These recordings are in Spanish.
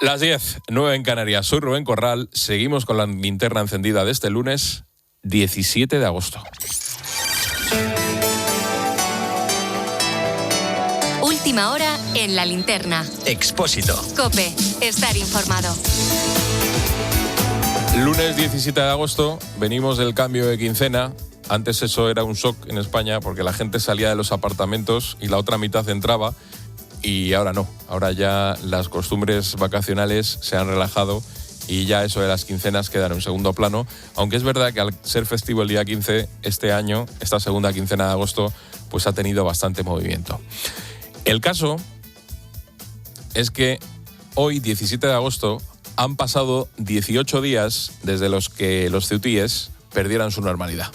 Las 10, 9 en Canarias. Soy Rubén Corral. Seguimos con la linterna encendida de este lunes 17 de agosto. Última hora en la linterna. Expósito. COPE. Estar informado. Lunes 17 de agosto. Venimos del cambio de quincena. Antes eso era un shock en España porque la gente salía de los apartamentos y la otra mitad entraba. Y ahora no, ahora ya las costumbres vacacionales se han relajado y ya eso de las quincenas queda en un segundo plano, aunque es verdad que al ser festivo el día 15, este año, esta segunda quincena de agosto, pues ha tenido bastante movimiento. El caso es que hoy, 17 de agosto, han pasado 18 días desde los que los ceutíes perdieran su normalidad.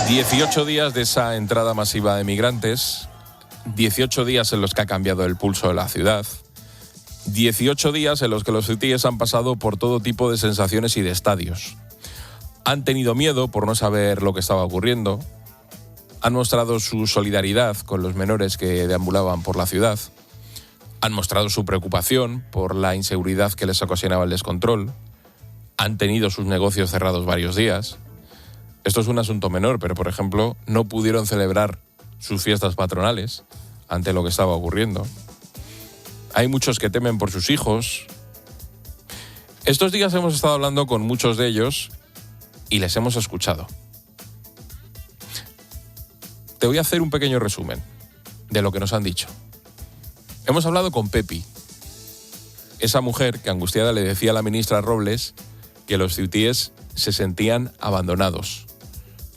18 días de esa entrada masiva de migrantes, 18 días en los que ha cambiado el pulso de la ciudad, 18 días en los que los ceutíes han pasado por todo tipo de sensaciones y de estadios. Han tenido miedo por no saber lo que estaba ocurriendo, han mostrado su solidaridad con los menores que deambulaban por la ciudad, han mostrado su preocupación por la inseguridad que les ocasionaba el descontrol, han tenido sus negocios cerrados varios días. Esto es un asunto menor, pero, por ejemplo, no pudieron celebrar sus fiestas patronales ante lo que estaba ocurriendo. Hay muchos que temen por sus hijos. Estos días hemos estado hablando con muchos de ellos y les hemos escuchado. Te voy a hacer un pequeño resumen de lo que nos han dicho. Hemos hablado con Pepi, esa mujer que angustiada le decía a la ministra Robles que los ceutíes se sentían abandonados.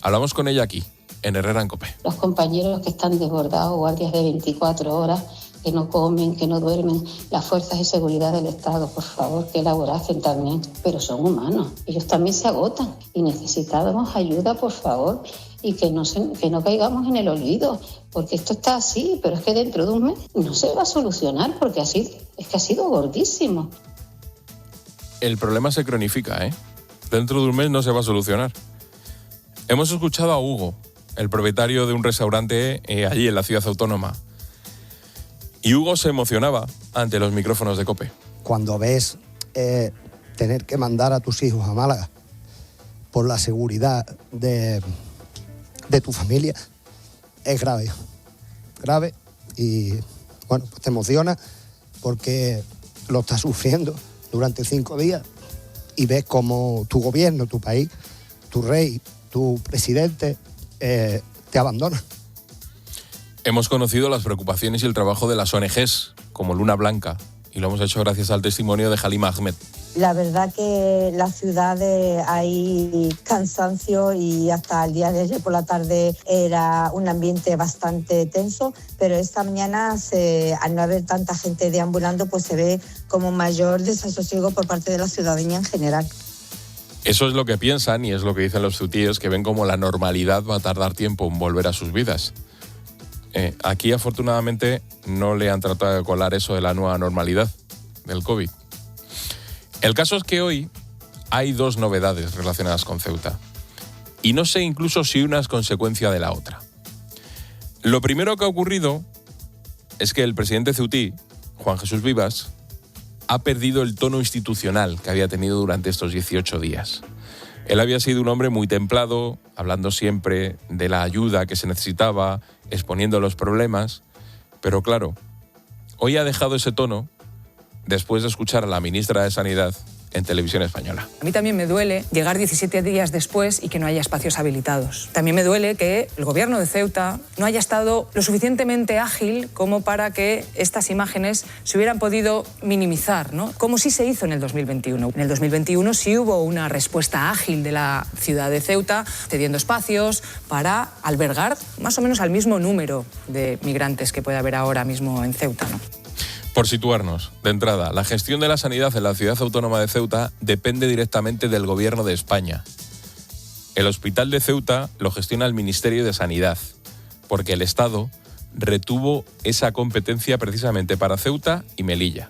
Hablamos con ella aquí, en Herrera en COPE. Los compañeros que están desbordados, guardias de 24 horas, que no comen, que no duermen, las fuerzas de seguridad del Estado, por favor, que laboracen también, pero son humanos, ellos también se agotan y necesitamos ayuda, por favor, y que no caigamos en el olvido, porque esto está así, pero es que dentro de un mes no se va a solucionar, porque así es que ha sido gordísimo. El problema se cronifica, ¿eh? Dentro de un mes no se va a solucionar. Hemos escuchado a Hugo, el propietario de un restaurante allí en la ciudad autónoma. Y Hugo se emocionaba ante los micrófonos de COPE. Cuando ves tener que mandar a tus hijos a Málaga por la seguridad de tu familia, es grave. Grave y, bueno, pues te emociona porque lo estás sufriendo durante 5 días y ves cómo tu gobierno, tu país, tu rey, tu presidente te abandona. Hemos conocido las preocupaciones y el trabajo de las ONGs, como Luna Blanca, y lo hemos hecho gracias al testimonio de Halima Ahmed. La verdad que la ciudad hay cansancio y hasta el día de ayer por la tarde era un ambiente bastante tenso, pero esta mañana, al no haber tanta gente deambulando, pues se ve como mayor desasosiego por parte de la ciudadanía en general. Eso es lo que piensan y es lo que dicen los ceutíes, que ven como la normalidad va a tardar tiempo en volver a sus vidas. Aquí, afortunadamente, no le han tratado de colar eso de la nueva normalidad del COVID. El caso es que hoy hay 2 novedades relacionadas con Ceuta. Y no sé incluso si una es consecuencia de la otra. Lo primero que ha ocurrido es que el presidente ceutí, Juan Jesús Vivas, ha perdido el tono institucional que había tenido durante estos 18 días. Él había sido un hombre muy templado, hablando siempre de la ayuda que se necesitaba, exponiendo los problemas, pero claro, hoy ha dejado ese tono después de escuchar a la ministra de Sanidad en Televisión Española. A mí también me duele llegar 17 días después y que no haya espacios habilitados. También me duele que el gobierno de Ceuta no haya estado lo suficientemente ágil como para que estas imágenes se hubieran podido minimizar, ¿no? Como sí se hizo en el 2021. En el 2021 sí hubo una respuesta ágil de la ciudad de Ceuta, cediendo espacios para albergar más o menos al mismo número de migrantes que puede haber ahora mismo en Ceuta, ¿no? Por situarnos, de entrada, la gestión de la sanidad en la ciudad autónoma de Ceuta depende directamente del Gobierno de España. El Hospital de Ceuta lo gestiona el Ministerio de Sanidad, porque el Estado retuvo esa competencia precisamente para Ceuta y Melilla.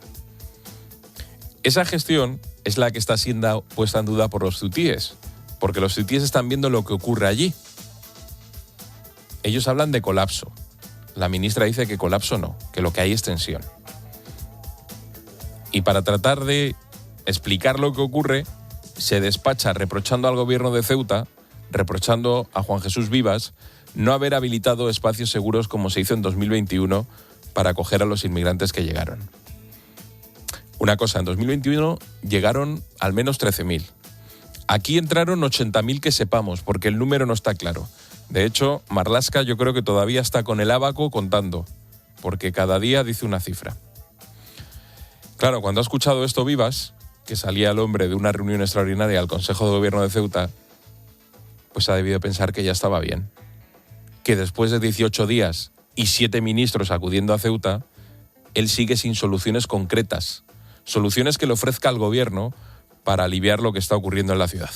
Esa gestión es la que está siendo puesta en duda por los ceutíes, porque los ceutíes están viendo lo que ocurre allí. ellos hablan de colapso. La ministra dice que colapso no, que lo que hay es tensión. Y para tratar de explicar lo que ocurre, se despacha reprochando al gobierno de Ceuta, reprochando a Juan Jesús Vivas, no haber habilitado espacios seguros como se hizo en 2021 para acoger a los inmigrantes que llegaron. Una cosa, en 2021 llegaron al menos 13.000. Aquí entraron 80.000 que sepamos, porque el número no está claro. De hecho, Marlaska yo creo que todavía está con el ábaco contando, porque cada día dice una cifra. Claro, cuando ha escuchado esto Vivas, que salía el hombre de una reunión extraordinaria al Consejo de Gobierno de Ceuta, pues ha debido pensar que ya estaba bien. Que después de 18 días y 7 ministros acudiendo a Ceuta, él sigue sin soluciones concretas, soluciones que le ofrezca al gobierno para aliviar lo que está ocurriendo en la ciudad.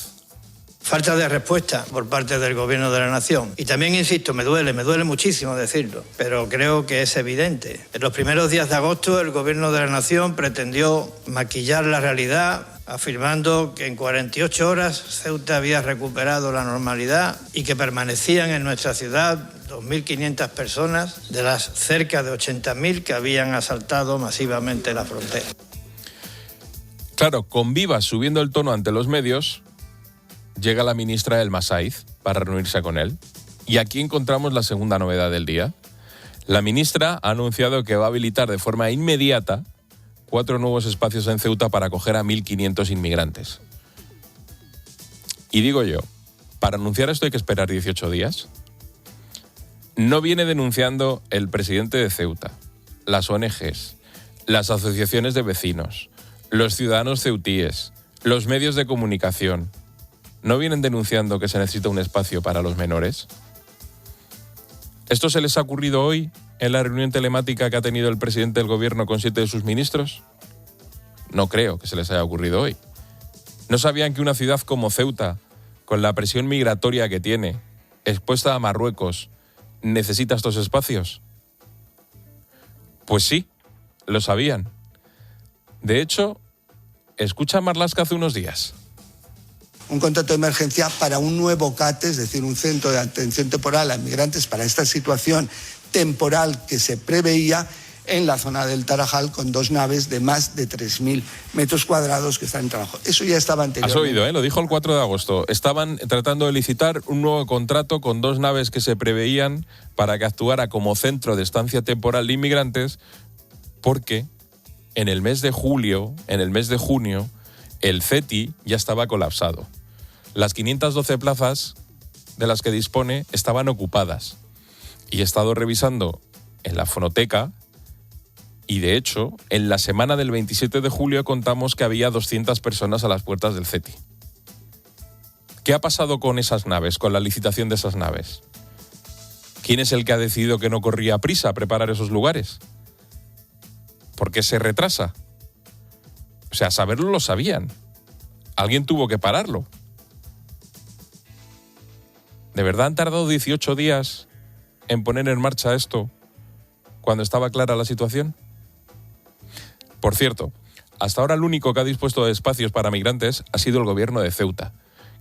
Falta de respuesta por parte del Gobierno de la Nación. Y también, insisto, me duele muchísimo decirlo, pero creo que es evidente. En los primeros días de agosto, el Gobierno de la Nación pretendió maquillar la realidad, afirmando que en 48 horas Ceuta había recuperado la normalidad y que permanecían en nuestra ciudad 2.500 personas de las cerca de 80.000 que habían asaltado masivamente la frontera. Claro, con Vivas subiendo el tono ante los medios, llega la ministra El Masaiz para reunirse con él. Y aquí encontramos la segunda novedad del día. La ministra ha anunciado que va a habilitar de forma inmediata 4 nuevos espacios en Ceuta para acoger a 1.500 inmigrantes. Y digo yo, para anunciar esto hay que esperar 18 días. No viene denunciando el presidente de Ceuta, las ONGs, las asociaciones de vecinos, los ciudadanos ceutíes, los medios de comunicación. ¿No vienen denunciando que se necesita un espacio para los menores? ¿Esto se les ha ocurrido hoy en la reunión telemática que ha tenido el presidente del gobierno con 7 de sus ministros? No creo que se les haya ocurrido hoy. ¿No sabían que una ciudad como Ceuta, con la presión migratoria que tiene, expuesta a Marruecos, necesita estos espacios? Pues sí, lo sabían. De hecho, escucha a Marlaska hace unos días. Un contrato de emergencia para un nuevo CATE, es decir, un centro de atención temporal a inmigrantes para esta situación temporal que se preveía en la zona del Tarajal, con 2 naves de más de 3.000 metros cuadrados que están en trabajo. Eso ya estaba anteriormente. Has oído, lo dijo el 4 de agosto. Estaban tratando de licitar un nuevo contrato con 2 naves que se preveían para que actuara como centro de estancia temporal de inmigrantes, porque en el mes de junio, el CETI ya estaba colapsado. Las 512 plazas de las que dispone estaban ocupadas. Y he estado revisando en la fonoteca y, de hecho, en la semana del 27 de julio contamos que había 200 personas a las puertas del CETI. ¿Qué ha pasado con esas naves, con la licitación de esas naves? ¿Quién es el que ha decidido que no corría prisa a preparar esos lugares? ¿Por qué se retrasa? O sea, saberlo lo sabían. Alguien tuvo que pararlo. ¿De verdad han tardado 18 días en poner en marcha esto cuando estaba clara la situación? Por cierto, hasta ahora el único que ha dispuesto de espacios para migrantes ha sido el gobierno de Ceuta,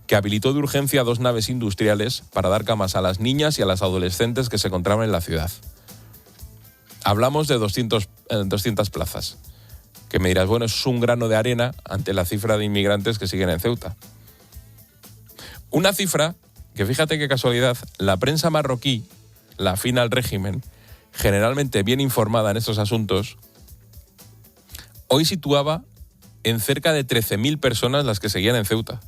que habilitó de urgencia 2 naves industriales para dar camas a las niñas y a las adolescentes que se encontraban en la ciudad. Hablamos de 200 plazas. Que me dirás, bueno, es un grano de arena ante la cifra de inmigrantes que siguen en Ceuta. Una cifra que, fíjate qué casualidad, la prensa marroquí, la afín al régimen, generalmente bien informada en estos asuntos, hoy situaba en cerca de 13.000 personas las que seguían en Ceuta.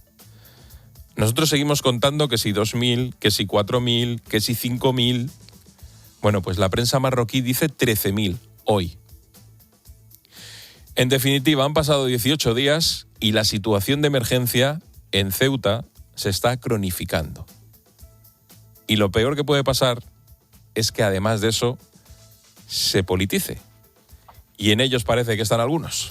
Nosotros seguimos contando que si 2.000, que si 4.000, que si 5.000. Bueno, pues la prensa marroquí dice 13.000 hoy. En definitiva, han pasado 18 días y la situación de emergencia en Ceuta se está cronificando. Y lo peor que puede pasar es que, además de eso, se politice. Y en ellos parece que están algunos.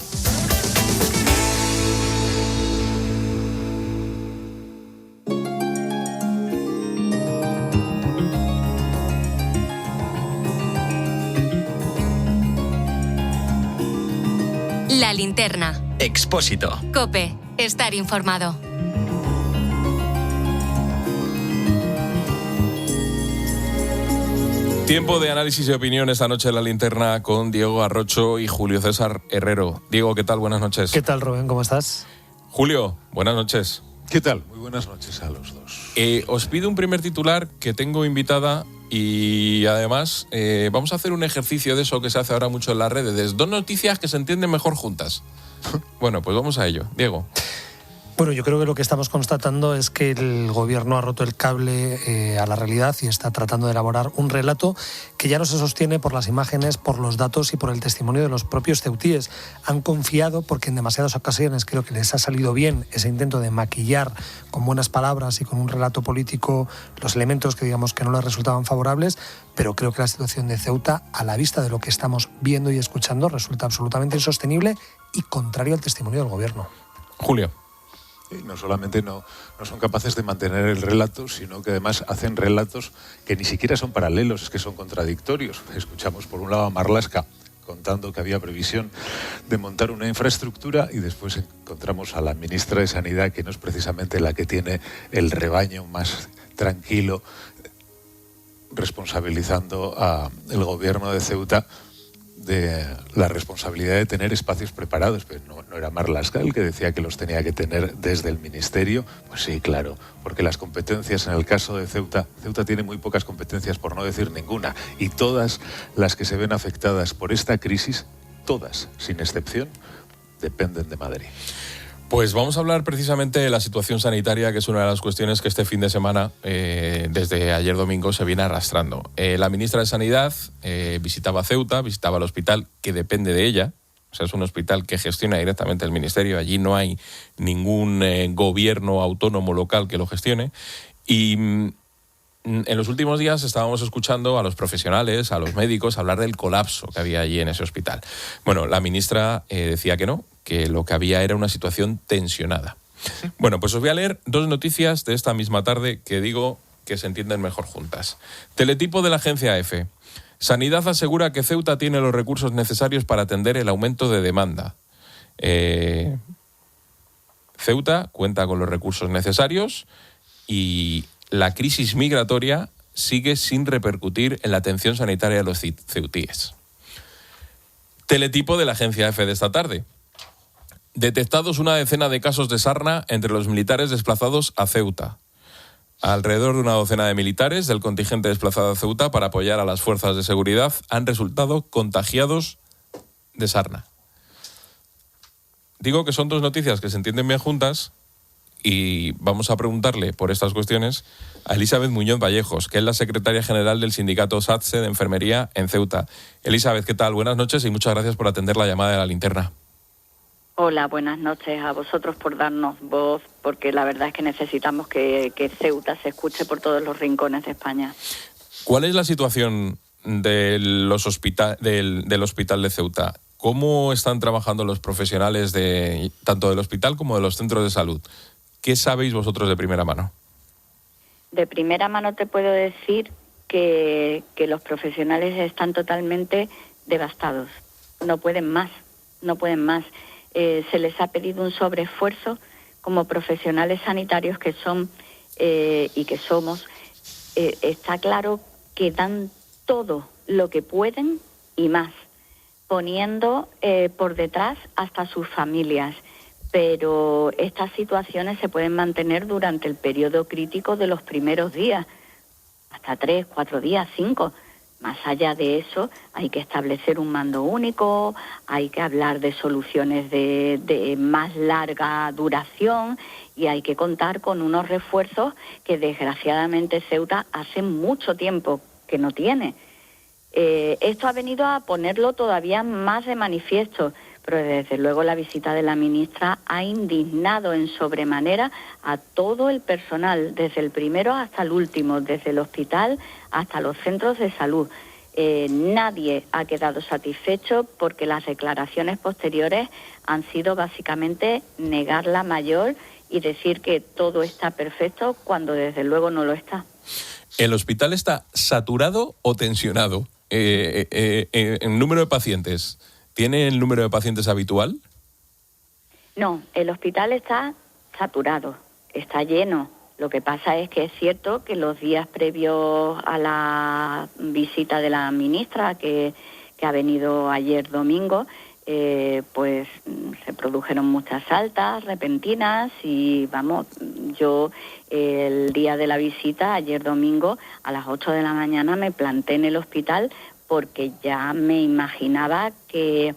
La linterna. Expósito. COPE. Estar informado. Tiempo de análisis y opinión esta noche en La Linterna con Diego Arrocho y Julio César Herrero. Diego, ¿qué tal? Buenas noches. ¿Qué tal, Rubén? ¿Cómo estás? Julio, buenas noches. ¿Qué tal? Muy buenas noches a los dos. Os pido un primer titular que tengo invitada y además vamos a hacer un ejercicio de eso que se hace ahora mucho en las redes. Dos noticias que se entienden mejor juntas. Bueno, pues vamos a ello. Diego. Bueno, yo creo que lo que estamos constatando es que el gobierno ha roto el cable a la realidad y está tratando de elaborar un relato que ya no se sostiene por las imágenes, por los datos y por el testimonio de los propios ceutíes. Han confiado, porque en demasiadas ocasiones creo que les ha salido bien ese intento de maquillar con buenas palabras y con un relato político los elementos que digamos que no les resultaban favorables, pero creo que la situación de Ceuta, a la vista de lo que estamos viendo y escuchando, resulta absolutamente insostenible y contrario al testimonio del gobierno. Julio. Y no solamente no son capaces de mantener el relato, sino que además hacen relatos que ni siquiera son paralelos, es que son contradictorios. Escuchamos por un lado a Marlaska contando que había previsión de montar una infraestructura y después encontramos a la ministra de Sanidad, que no es precisamente la que tiene el rebaño más tranquilo, responsabilizando al gobierno de Ceuta de la responsabilidad de tener espacios preparados. Pero no era Marlaska el que decía que los tenía que tener desde el ministerio. Pues sí, claro, porque las competencias en el caso de Ceuta tiene muy pocas competencias, por no decir ninguna, y todas las que se ven afectadas por esta crisis, todas, sin excepción, dependen de Madrid. Pues vamos a hablar precisamente de la situación sanitaria, que es una de las cuestiones que este fin de semana, desde ayer domingo, se viene arrastrando. La ministra de Sanidad visitaba Ceuta, visitaba el hospital que depende de ella. O sea, es un hospital que gestiona directamente el ministerio. Allí no hay ningún gobierno autónomo local que lo gestione. Y en los últimos días estábamos escuchando a los profesionales, a los médicos, hablar del colapso que había allí en ese hospital. Bueno, la ministra decía que no, que lo que había era una situación tensionada. Bueno, pues os voy a leer dos noticias de esta misma tarde que digo que se entienden mejor juntas. Teletipo de la agencia EFE. Sanidad asegura que Ceuta tiene los recursos necesarios para atender el aumento de demanda. Ceuta cuenta con los recursos necesarios y la crisis migratoria sigue sin repercutir en la atención sanitaria de los ceutíes. Teletipo de la agencia EFE de esta tarde. Detectados una decena de casos de sarna entre los militares desplazados a Ceuta. Alrededor de una docena de militares del contingente desplazado a Ceuta para apoyar a las fuerzas de seguridad han resultado contagiados de sarna. Digo que son dos noticias que se entienden bien juntas y vamos a preguntarle por estas cuestiones a Elizabeth Muñoz Vallejos, que es la secretaria general del sindicato SATSE de enfermería en Ceuta. Elizabeth, ¿qué tal? Buenas noches y muchas gracias por atender la llamada de La Linterna. Hola, buenas noches a vosotros por darnos voz, porque la verdad es que necesitamos que Ceuta se escuche por todos los rincones de España. ¿Cuál es la situación del hospital de Ceuta? ¿Cómo están trabajando los profesionales tanto del hospital como de los centros de salud? ¿Qué sabéis vosotros de primera mano? De primera mano te puedo decir que los profesionales están totalmente devastados. No pueden más. Se les ha pedido un sobreesfuerzo como profesionales sanitarios que son y que somos. Está claro que dan todo lo que pueden y más, poniendo por detrás hasta sus familias. Pero estas situaciones se pueden mantener durante el periodo crítico de los primeros días, hasta 3, 4 días, 5. Más allá de eso, hay que establecer un mando único, hay que hablar de soluciones de más larga duración y hay que contar con unos refuerzos que desgraciadamente Ceuta hace mucho tiempo que no tiene. Esto ha venido a ponerlo todavía más de manifiesto, pero desde luego la visita de la ministra ha indignado en sobremanera a todo el personal, desde el primero hasta el último, desde el hospital hasta los centros de salud. Nadie ha quedado satisfecho porque las declaraciones posteriores han sido básicamente negar la mayor y decir que todo está perfecto cuando desde luego no lo está. ¿El hospital está saturado o tensionado? ¿En número de pacientes? ¿Tiene el número de pacientes habitual? No, el hospital está saturado, está lleno, Lo que pasa es que es cierto que los días previos a la visita de la ministra, que ha venido ayer domingo, pues se produjeron muchas altas repentinas y vamos, yo el día de la visita, ayer domingo, a las 8 de la mañana me planté en el hospital porque ya me imaginaba que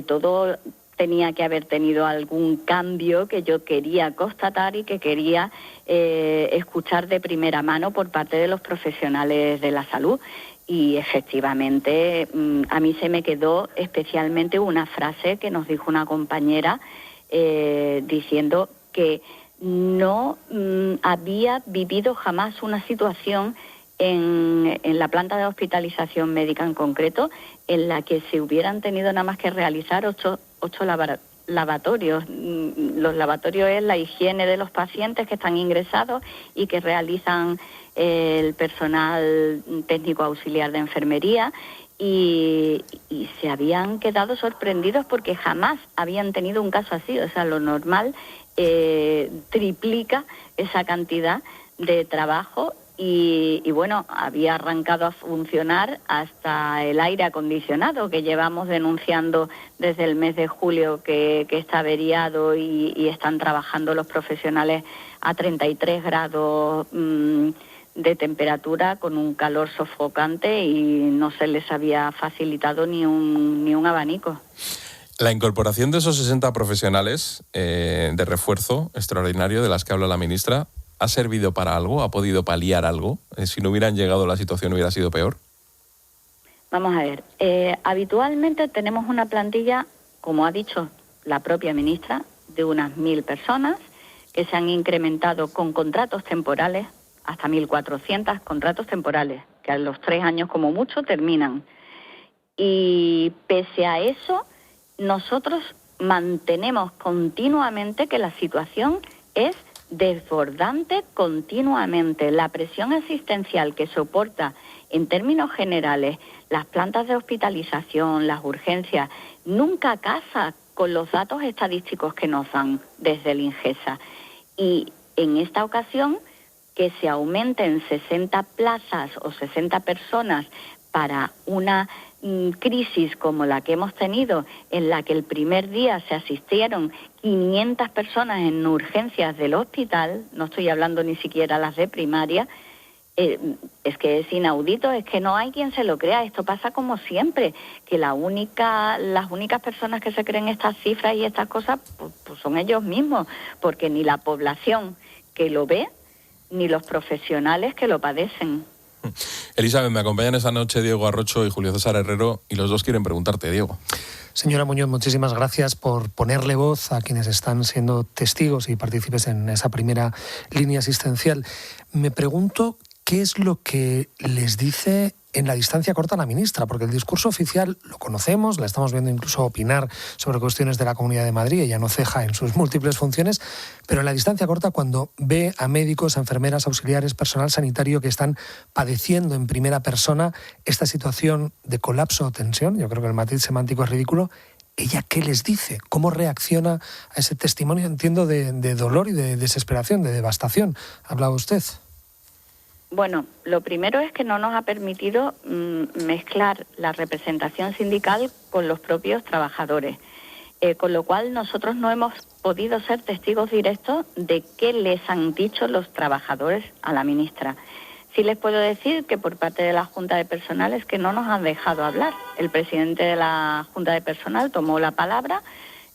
todo tenía que haber tenido algún cambio que yo quería constatar y que quería escuchar de primera mano por parte de los profesionales de la salud. Y efectivamente a mí se me quedó especialmente una frase que nos dijo una compañera diciendo que no había vivido jamás una situación en la planta de hospitalización médica en concreto en la que se hubieran tenido nada más que realizar ocho lavatorios. Los lavatorios es la higiene de los pacientes que están ingresados y que realizan el personal técnico auxiliar de enfermería y se habían quedado sorprendidos porque jamás habían tenido un caso así. O sea, lo normal triplica esa cantidad de trabajo. Y bueno, había arrancado a funcionar hasta el aire acondicionado que llevamos denunciando desde el mes de julio que está averiado y están trabajando los profesionales a 33 grados de temperatura con un calor sofocante y no se les había facilitado ni un abanico. La incorporación de esos 60 profesionales de refuerzo extraordinario de las que habla la ministra, ¿ha servido para algo? ¿Ha podido paliar algo? Si no hubieran llegado, la situación hubiera sido peor. Vamos a ver, habitualmente tenemos una plantilla, como ha dicho la propia ministra, de unas 1.000 personas que se han incrementado con contratos temporales, hasta 1.400 contratos temporales, que a los 3 años como mucho terminan. Y pese a eso, nosotros mantenemos continuamente que la situación es desbordante continuamente. La presión asistencial que soporta en términos generales las plantas de hospitalización, las urgencias, nunca casa con los datos estadísticos que nos dan desde el INGESA. Y en esta ocasión, que se aumenten 60 plazas o 60 personas para una crisis como la que hemos tenido, en la que el primer día se asistieron 500 personas en urgencias del hospital, no estoy hablando ni siquiera las de primaria, es que es inaudito, es que no hay quien se lo crea. Esto pasa como siempre, que las únicas personas que se creen estas cifras y estas cosas pues son ellos mismos, porque ni la población que lo ve, ni los profesionales que lo padecen. Elizabeth, me acompañan esta noche Diego Arrocho y Julio César Herrero y los dos quieren preguntarte, Diego. Señora Muñoz, muchísimas gracias por ponerle voz a quienes están siendo testigos y partícipes en esa primera línea asistencial. Me pregunto qué es lo que les dice en la distancia corta la ministra, porque el discurso oficial lo conocemos, la estamos viendo incluso opinar sobre cuestiones de la Comunidad de Madrid, ella no ceja en sus múltiples funciones, pero en la distancia corta, cuando ve a médicos, a enfermeras, auxiliares, personal sanitario que están padeciendo en primera persona esta situación de colapso o tensión, yo creo que el matiz semántico es ridículo, ¿ella qué les dice? ¿Cómo reacciona a ese testimonio, entiendo, de dolor y de desesperación, de devastación? ¿Hablaba usted? Bueno, lo primero es que no nos ha permitido mezclar la representación sindical con los propios trabajadores, con lo cual nosotros no hemos podido ser testigos directos de qué les han dicho los trabajadores a la ministra. Sí les puedo decir que por parte de la Junta de Personal es que no nos han dejado hablar. El presidente de la Junta de Personal tomó la palabra,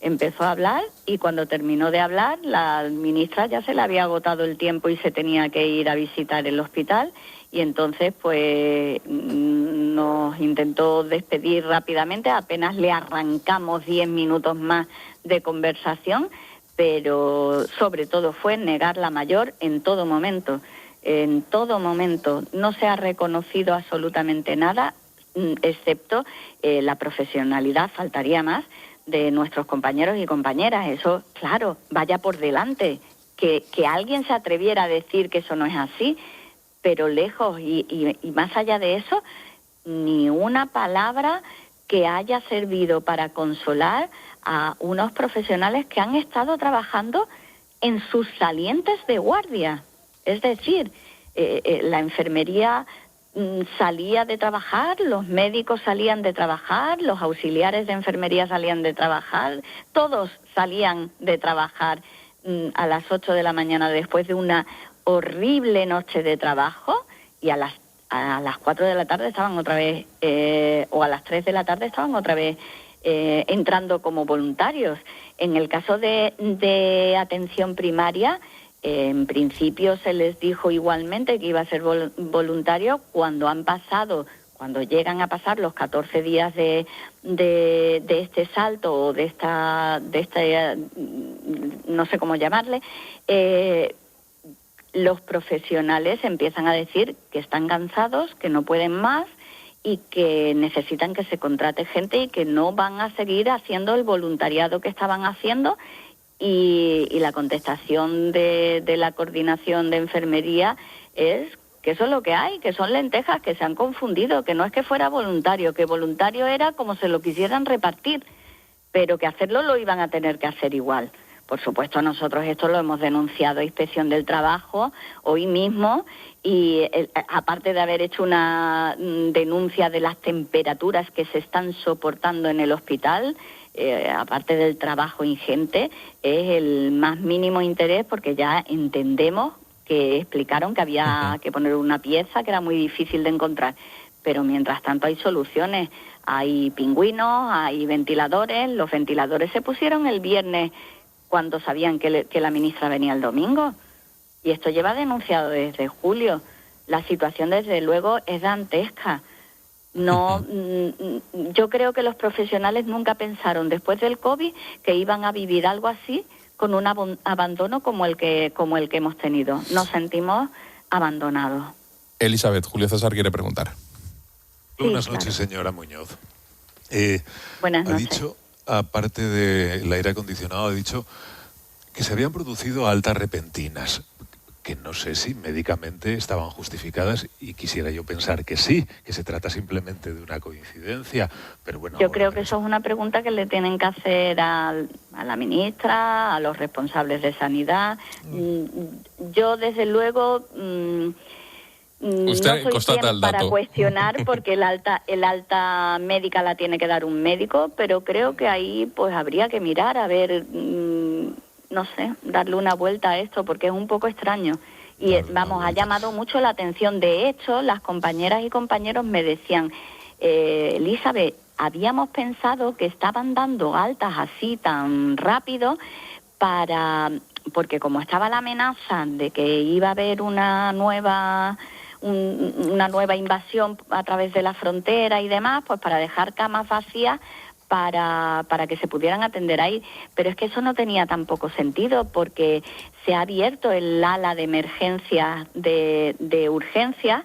empezó a hablar y cuando terminó de hablar, la ministra ya se le había agotado el tiempo y se tenía que ir a visitar el hospital y entonces pues nos intentó despedir rápidamente, apenas le arrancamos 10 minutos más de conversación, pero sobre todo fue negar la mayor en todo momento. En todo momento no se ha reconocido absolutamente nada, excepto la profesionalidad, faltaría más, de nuestros compañeros y compañeras. Eso, claro, vaya por delante. Que alguien se atreviera a decir que eso no es así, pero lejos y más allá de eso, ni una palabra que haya servido para consolar a unos profesionales que han estado trabajando en sus salientes de guardia. Es decir, la enfermería salía de trabajar, los médicos salían de trabajar, los auxiliares de enfermería salían de trabajar, todos salían de trabajar a las 8 de la mañana después de una horrible noche de trabajo, y a las 4 de la tarde estaban otra vez, o a las 3 de la tarde estaban otra vez entrando como voluntarios. En el caso de atención primaria, en principio se les dijo igualmente que iba a ser voluntario cuando llegan a pasar los 14 días de este salto o de esta no sé cómo llamarle, los profesionales empiezan a decir que están cansados, que no pueden más y que necesitan que se contrate gente y que no van a seguir haciendo el voluntariado que estaban haciendo. Y la contestación de la coordinación de enfermería es que eso es lo que hay, que son lentejas, que se han confundido, que no es que fuera voluntario, que voluntario era como se lo quisieran repartir, pero que hacerlo lo iban a tener que hacer igual. Por supuesto, nosotros esto lo hemos denunciado a Inspección del Trabajo hoy mismo, y aparte de haber hecho una denuncia de las temperaturas que se están soportando en el hospital, aparte del trabajo ingente, es el más mínimo interés, porque ya entendemos que explicaron que había que poner una pieza que era muy difícil de encontrar. Pero mientras tanto hay soluciones, hay pingüinos, hay ventiladores. Los ventiladores se pusieron el viernes cuando sabían que la ministra venía el domingo. Y esto lleva denunciado desde julio. La situación, desde luego, es dantesca. No, yo creo que los profesionales nunca pensaron después del COVID que iban a vivir algo así, con un abandono como el que hemos tenido. Nos sentimos abandonados. Elizabeth, Julio César quiere preguntar. Sí, Buenas noches, señora Muñoz. Buenas noches. Ha dicho, aparte del aire acondicionado, ha dicho que se habían producido altas repentinas, que no sé si médicamente estaban justificadas, y quisiera yo pensar que sí, que se trata simplemente de una coincidencia, pero bueno... Yo creo que eso es una pregunta que le tienen que hacer a la ministra, a los responsables de sanidad. Yo, desde luego, Usted no soy quien para cuestionar, porque el alta médica la tiene que dar un médico, pero creo que ahí pues habría que mirar, a ver... no sé, darle una vuelta a esto, porque es un poco extraño. Y ha llamado mucho la atención. De hecho, las compañeras y compañeros me decían, Elizabeth, habíamos pensado que estaban dando altas así tan rápido porque como estaba la amenaza de que iba a haber una nueva invasión a través de la frontera y demás, pues para dejar camas vacías para que se pudieran atender ahí. Pero es que eso no tenía tampoco sentido, porque se ha abierto el ala de emergencias de urgencias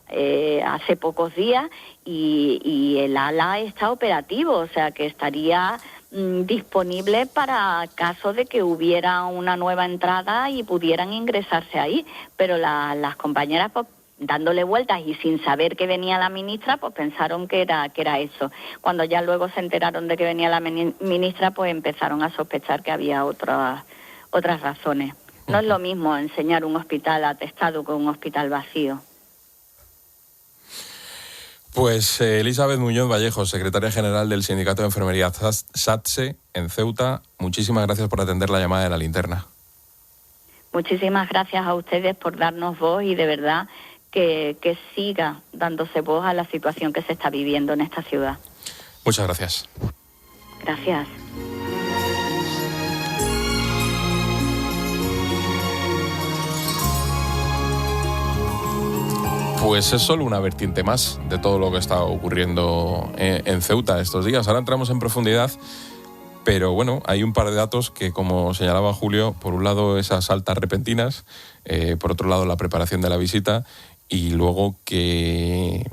hace pocos días, y el ala está operativo, o sea que estaría disponible para caso de que hubiera una nueva entrada y pudieran ingresarse ahí. Pero las compañeras, pues, dándole vueltas y sin saber que venía la ministra, pues pensaron que era eso. Cuando ya luego se enteraron de que venía la ministra, pues empezaron a sospechar que había otras razones. No es lo mismo enseñar un hospital atestado que un hospital vacío. Pues Elizabeth Muñoz Vallejo, secretaria general del Sindicato de Enfermería SATSE en Ceuta, muchísimas gracias por atender la llamada de La Linterna. Muchísimas gracias a ustedes por darnos voz, y de verdad que siga dándose voz a la situación que se está viviendo en esta ciudad. Muchas gracias. Gracias. Pues es solo una vertiente más de todo lo que está ocurriendo en Ceuta estos días. Ahora entramos en profundidad, pero bueno, hay un par de datos que, como señalaba Julio, por un lado esas altas repentinas, por otro lado la preparación de la visita, y luego que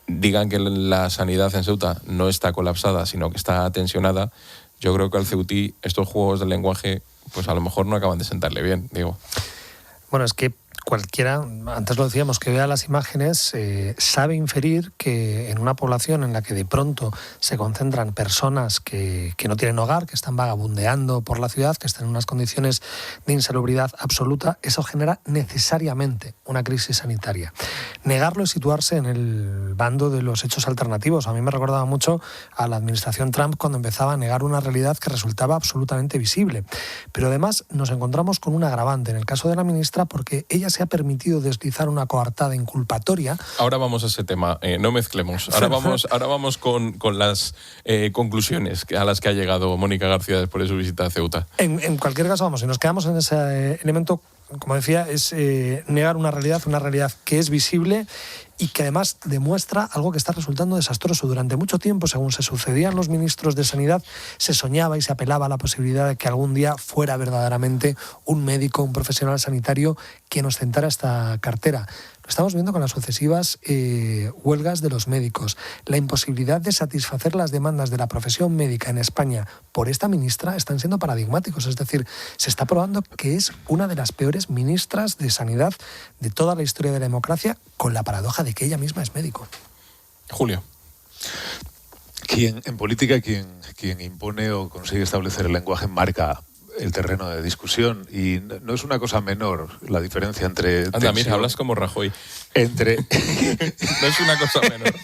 digan que la sanidad en Ceuta no está colapsada, sino que está tensionada. Yo creo que al ceutí estos juegos del lenguaje pues a lo mejor no acaban de sentarle bien, digo. Bueno, es que cualquiera, antes lo decíamos, que vea las imágenes, sabe inferir que en una población en la que de pronto se concentran personas que no tienen hogar, que están vagabundeando por la ciudad, que están en unas condiciones de insalubridad absoluta, eso genera necesariamente una crisis sanitaria. Negarlo es situarse en el bando de los hechos alternativos. A mí me recordaba mucho a la administración Trump cuando empezaba a negar una realidad que resultaba absolutamente visible. Pero además nos encontramos con un agravante en el caso de la ministra, porque ella se ha permitido deslizar una coartada inculpatoria. Ahora vamos a ese tema, no mezclemos. Ahora vamos con las conclusiones a las que ha llegado Mónica García después de su visita a Ceuta. En cualquier caso, vamos, si nos quedamos en ese elemento, como decía, es negar una realidad que es visible y que además demuestra algo que está resultando desastroso. Durante mucho tiempo, según se sucedían los ministros de Sanidad, se soñaba y se apelaba a la posibilidad de que algún día fuera verdaderamente un médico, un profesional sanitario quien ostentara esta cartera. Lo estamos viendo con las sucesivas huelgas de los médicos. La imposibilidad de satisfacer las demandas de la profesión médica en España por esta ministra están siendo paradigmáticos. Es decir, se está probando que es una de las peores ministras de Sanidad de toda la historia de la democracia, con la paradoja de que ella misma es médico. Julio. En política, quien impone o consigue establecer el lenguaje marca el terreno de discusión, y no es una cosa menor la diferencia entre... Anda, mira, hablas como Rajoy. No es una cosa menor.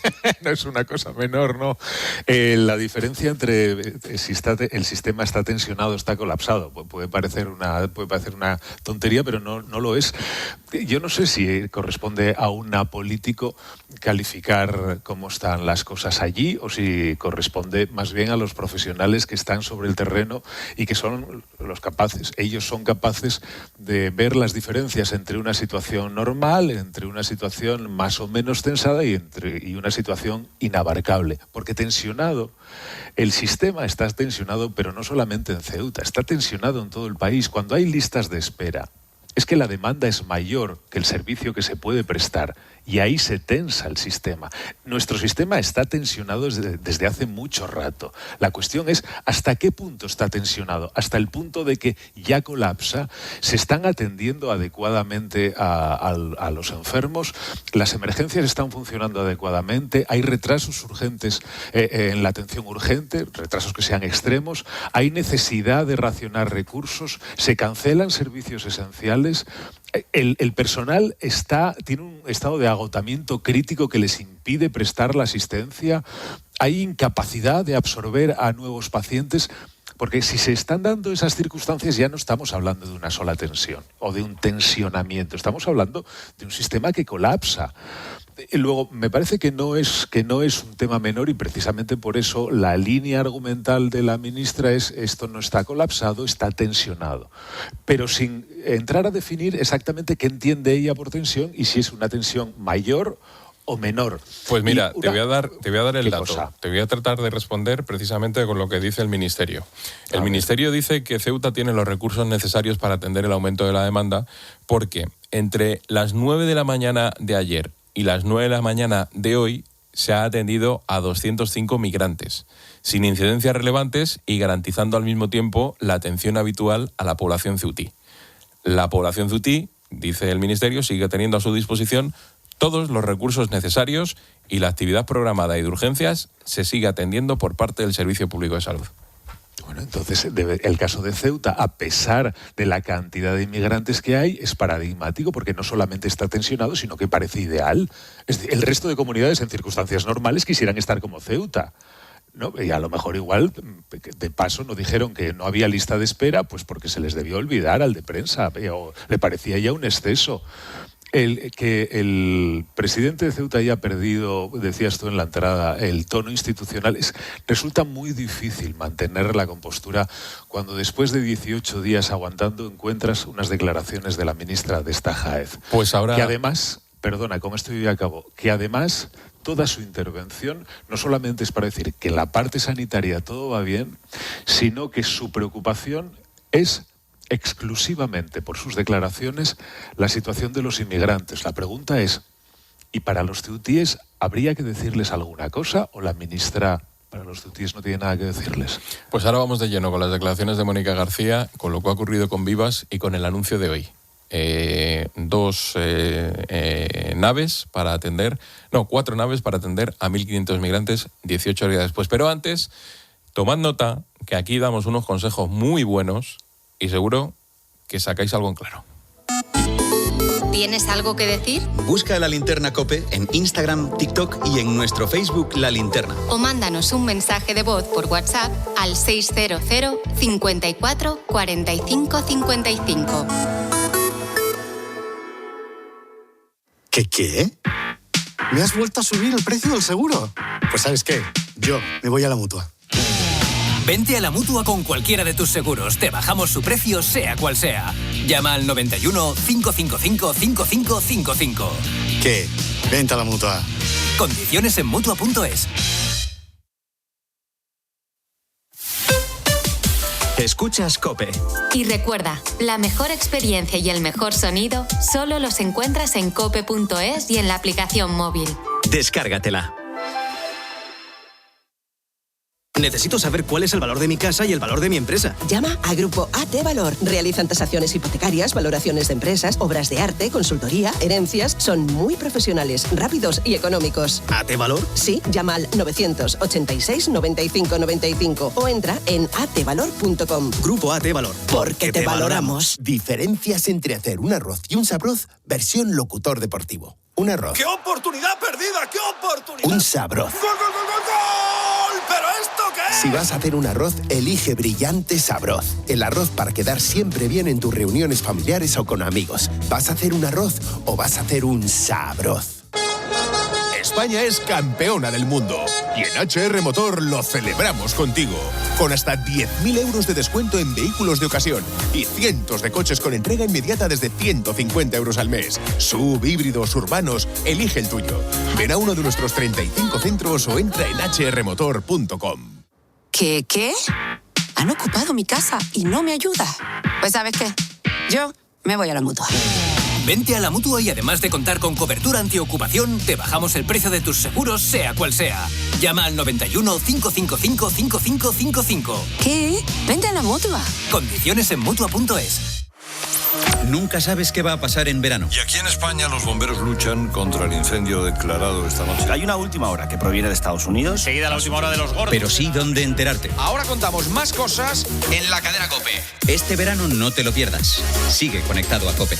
No es una cosa menor, no. La diferencia entre si el sistema está tensionado o está colapsado puede parecer una tontería, pero no lo es. Yo no sé si corresponde a una político calificar cómo están las cosas allí, o si corresponde más bien a los profesionales que están sobre el terreno y que son ellos son capaces de ver las diferencias entre una situación normal, entre una situación más o menos tensada y una situación inabarcable. Porque el sistema está tensionado, pero no solamente en Ceuta, está tensionado en todo el país. Cuando hay listas de espera, es que la demanda es mayor que el servicio que se puede prestar, y ahí se tensa el sistema. Nuestro sistema está tensionado desde hace mucho rato. La cuestión es hasta qué punto está tensionado. Hasta el punto de que ya colapsa, se están atendiendo adecuadamente a los enfermos, las emergencias están funcionando adecuadamente, hay retrasos urgentes en la atención urgente, retrasos que sean extremos, hay necesidad de racionar recursos, se cancelan servicios esenciales. El personal tiene un estado de agotamiento crítico que les impide prestar la asistencia. Hay incapacidad de absorber a nuevos pacientes, porque si se están dando esas circunstancias ya no estamos hablando de una sola tensión o de un tensionamiento, estamos hablando de un sistema que colapsa. Luego, me parece que no es un tema menor, y precisamente por eso la línea argumental de la ministra es: esto no está colapsado, está tensionado. Pero sin entrar a definir exactamente qué entiende ella por tensión y si es una tensión mayor o menor. Pues mira, te voy a dar el dato. Cosa? Te voy a tratar de responder precisamente con lo que dice el Ministerio. El Ministerio dice que Ceuta tiene los recursos necesarios para atender el aumento de la demanda, porque entre las 9 de la mañana de ayer y las 9 de la mañana de hoy se ha atendido a 205 migrantes, sin incidencias relevantes y garantizando al mismo tiempo la atención habitual a la población ceutí. La población ceutí, dice el Ministerio, sigue teniendo a su disposición todos los recursos necesarios y la actividad programada y de urgencias se sigue atendiendo por parte del Servicio Público de Salud. Bueno, entonces el caso de Ceuta, a pesar de la cantidad de inmigrantes que hay, es paradigmático, porque no solamente está tensionado, sino que parece ideal. Es decir, el resto de comunidades en circunstancias normales quisieran estar como Ceuta, ¿no? Y a lo mejor igual, de paso, no dijeron que no había lista de espera, pues porque se les debió olvidar al de prensa, o le parecía ya un exceso. Que el presidente de Ceuta haya perdido, decías tú en la entrada, el tono institucional, resulta muy difícil mantener la compostura cuando después de 18 días aguantando encuentras unas declaraciones de la ministra Desta Jáez. Pues ahora... Que además, perdona, con esto yo ya acabo, que además toda su intervención no solamente es para decir que en la parte sanitaria todo va bien, sino que su preocupación es exclusivamente por sus declaraciones la situación de los inmigrantes. La pregunta es, ¿y para los ceutíes habría que decirles alguna cosa, o la ministra para los ceutíes no tiene nada que decirles? Pues ahora vamos de lleno con las declaraciones de Mónica García, con lo que ha ocurrido con Vivas y con el anuncio de hoy. cuatro naves para atender a 1.500 migrantes 18 días después. Pero antes, tomad nota que aquí damos unos consejos muy buenos y seguro que sacáis algo en claro. ¿Tienes algo que decir? Busca La Linterna COPE en Instagram, TikTok y en nuestro Facebook La Linterna. O mándanos un mensaje de voz por WhatsApp al 600 54 45 55. ¿Qué? ¿Me has vuelto a subir el precio del seguro? Pues ¿sabes qué? Yo me voy a la Mutua. Vente a la Mutua con cualquiera de tus seguros. Te bajamos su precio, sea cual sea. Llama al 91 555 5555. ¿Qué? Vente a la Mutua. Condiciones en Mutua.es. Escuchas COPE. Y recuerda, la mejor experiencia y el mejor sonido solo los encuentras en cope.es y en la aplicación móvil. Descárgatela. Necesito saber cuál es el valor de mi casa y el valor de mi empresa. Llama a Grupo AT Valor. Realizan tasaciones hipotecarias, valoraciones de empresas, obras de arte, consultoría, herencias. Son muy profesionales, rápidos y económicos. ¿AT Valor? Sí, llama al 986 95 95 o entra en atvalor.com. Grupo AT Valor. Porque te valoramos. Diferencias entre hacer un arroz y un sabroz, versión locutor deportivo. Un arroz. ¡Qué oportunidad perdida! ¡Qué oportunidad! Un sabroz. ¡Gol, gol, gol, gol, gol! ¿Pero esto qué es? Si vas a hacer un arroz, elige Brillante Sabroz. El arroz para quedar siempre bien en tus reuniones familiares o con amigos. ¿Vas a hacer un arroz o vas a hacer un sabroz? España es campeona del mundo y en HR Motor lo celebramos contigo. Con hasta 10.000 euros de descuento en vehículos de ocasión y cientos de coches con entrega inmediata desde 150 euros al mes. SUV, híbridos, urbanos, elige el tuyo. Ven a uno de nuestros 35 centros o entra en hrmotor.com. ¿Qué? Han ocupado mi casa y no me ayuda. Pues ¿sabes qué? Yo me voy a la Mutua. Vente a la Mutua y además de contar con cobertura antiocupación, te bajamos el precio de tus seguros, sea cual sea. Llama al 91 555 5555. ¿Qué? Vente a la Mutua. Condiciones en Mutua.es. Nunca sabes qué va a pasar en verano. Y aquí en España los bomberos luchan contra el incendio declarado esta noche. Hay una última hora que proviene de Estados Unidos. Seguida la última hora de los gordos. Pero sí dónde enterarte. Ahora contamos más cosas en la cadena COPE. Este verano no te lo pierdas. Sigue conectado a COPE.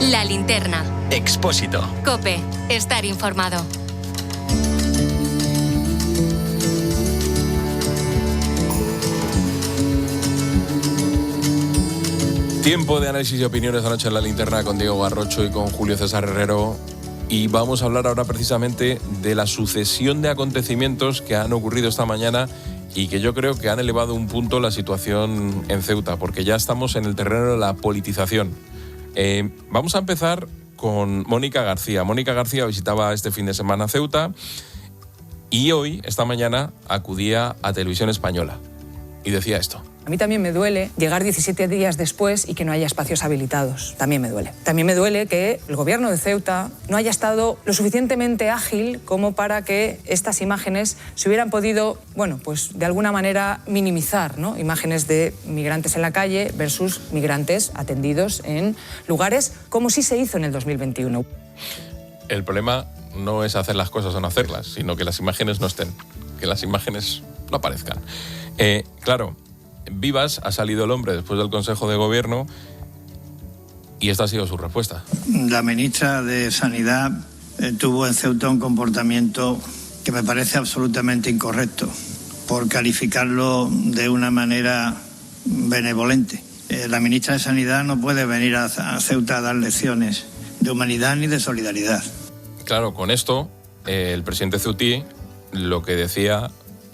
La Linterna. Expósito. COPE. Estar informado. Tiempo de análisis y opiniones anoche en La Linterna con Diego Garrocho y con Julio César Herrero. Y vamos a hablar ahora precisamente de la sucesión de acontecimientos que han ocurrido esta mañana y que yo creo que han elevado un punto la situación en Ceuta, porque ya estamos en el terreno de la politización. Vamos a empezar con Mónica García. Mónica García visitaba este fin de semana Ceuta y hoy, esta mañana, acudía a Televisión Española y decía esto. A mí también me duele llegar 17 días después y que no haya espacios habilitados. También me duele. También me duele que el gobierno de Ceuta no haya estado lo suficientemente ágil como para que estas imágenes se hubieran podido, pues de alguna manera minimizar, ¿no? Imágenes de migrantes en la calle versus migrantes atendidos en lugares como sí se hizo en el 2021. El problema no es hacer las cosas o no hacerlas, sino que las imágenes no estén, que las imágenes no aparezcan. Claro, Vivas ha salido el hombre después del Consejo de Gobierno y esta ha sido su respuesta. La ministra de Sanidad tuvo en Ceuta un comportamiento que me parece absolutamente incorrecto, por calificarlo de una manera benevolente. La ministra de Sanidad no puede venir a Ceuta a dar lecciones de humanidad ni de solidaridad. Claro, con esto, el presidente ceutí lo que decía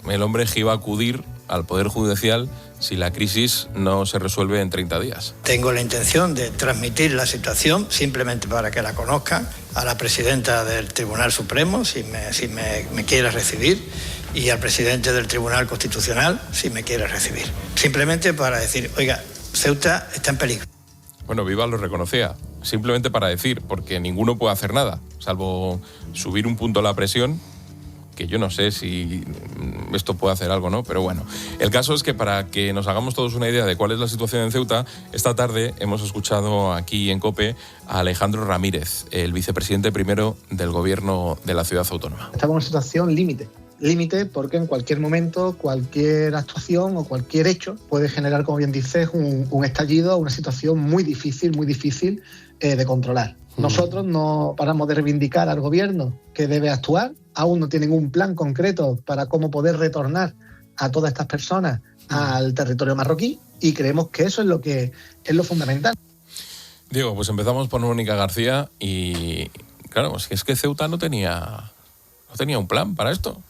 el hombre es que iba a acudir al Poder Judicial si la crisis no se resuelve en 30 días. Tengo la intención de transmitir la situación, simplemente para que la conozcan, a la presidenta del Tribunal Supremo, si me quiere recibir, y al presidente del Tribunal Constitucional, si me quiere recibir. Simplemente para decir, oiga, Ceuta está en peligro. Bueno, Viva lo reconocía, simplemente para decir, porque ninguno puede hacer nada, salvo subir un punto la presión, que yo no sé si esto puede hacer algo, ¿no? Pero bueno, el caso es que para que nos hagamos todos una idea de cuál es la situación en Ceuta, esta tarde hemos escuchado aquí en COPE a Alejandro Ramírez, el vicepresidente primero del gobierno de la ciudad autónoma. Estamos en una situación límite porque en cualquier momento, cualquier actuación o cualquier hecho puede generar, como bien dices, un estallido, una situación muy difícil de controlar. Nosotros no paramos de reivindicar al gobierno que debe actuar, aún no tienen un plan concreto para cómo poder retornar a todas estas personas al territorio marroquí y creemos que eso es lo fundamental. Diego, pues empezamos por Mónica García y claro, es que Ceuta no tenía un plan para esto.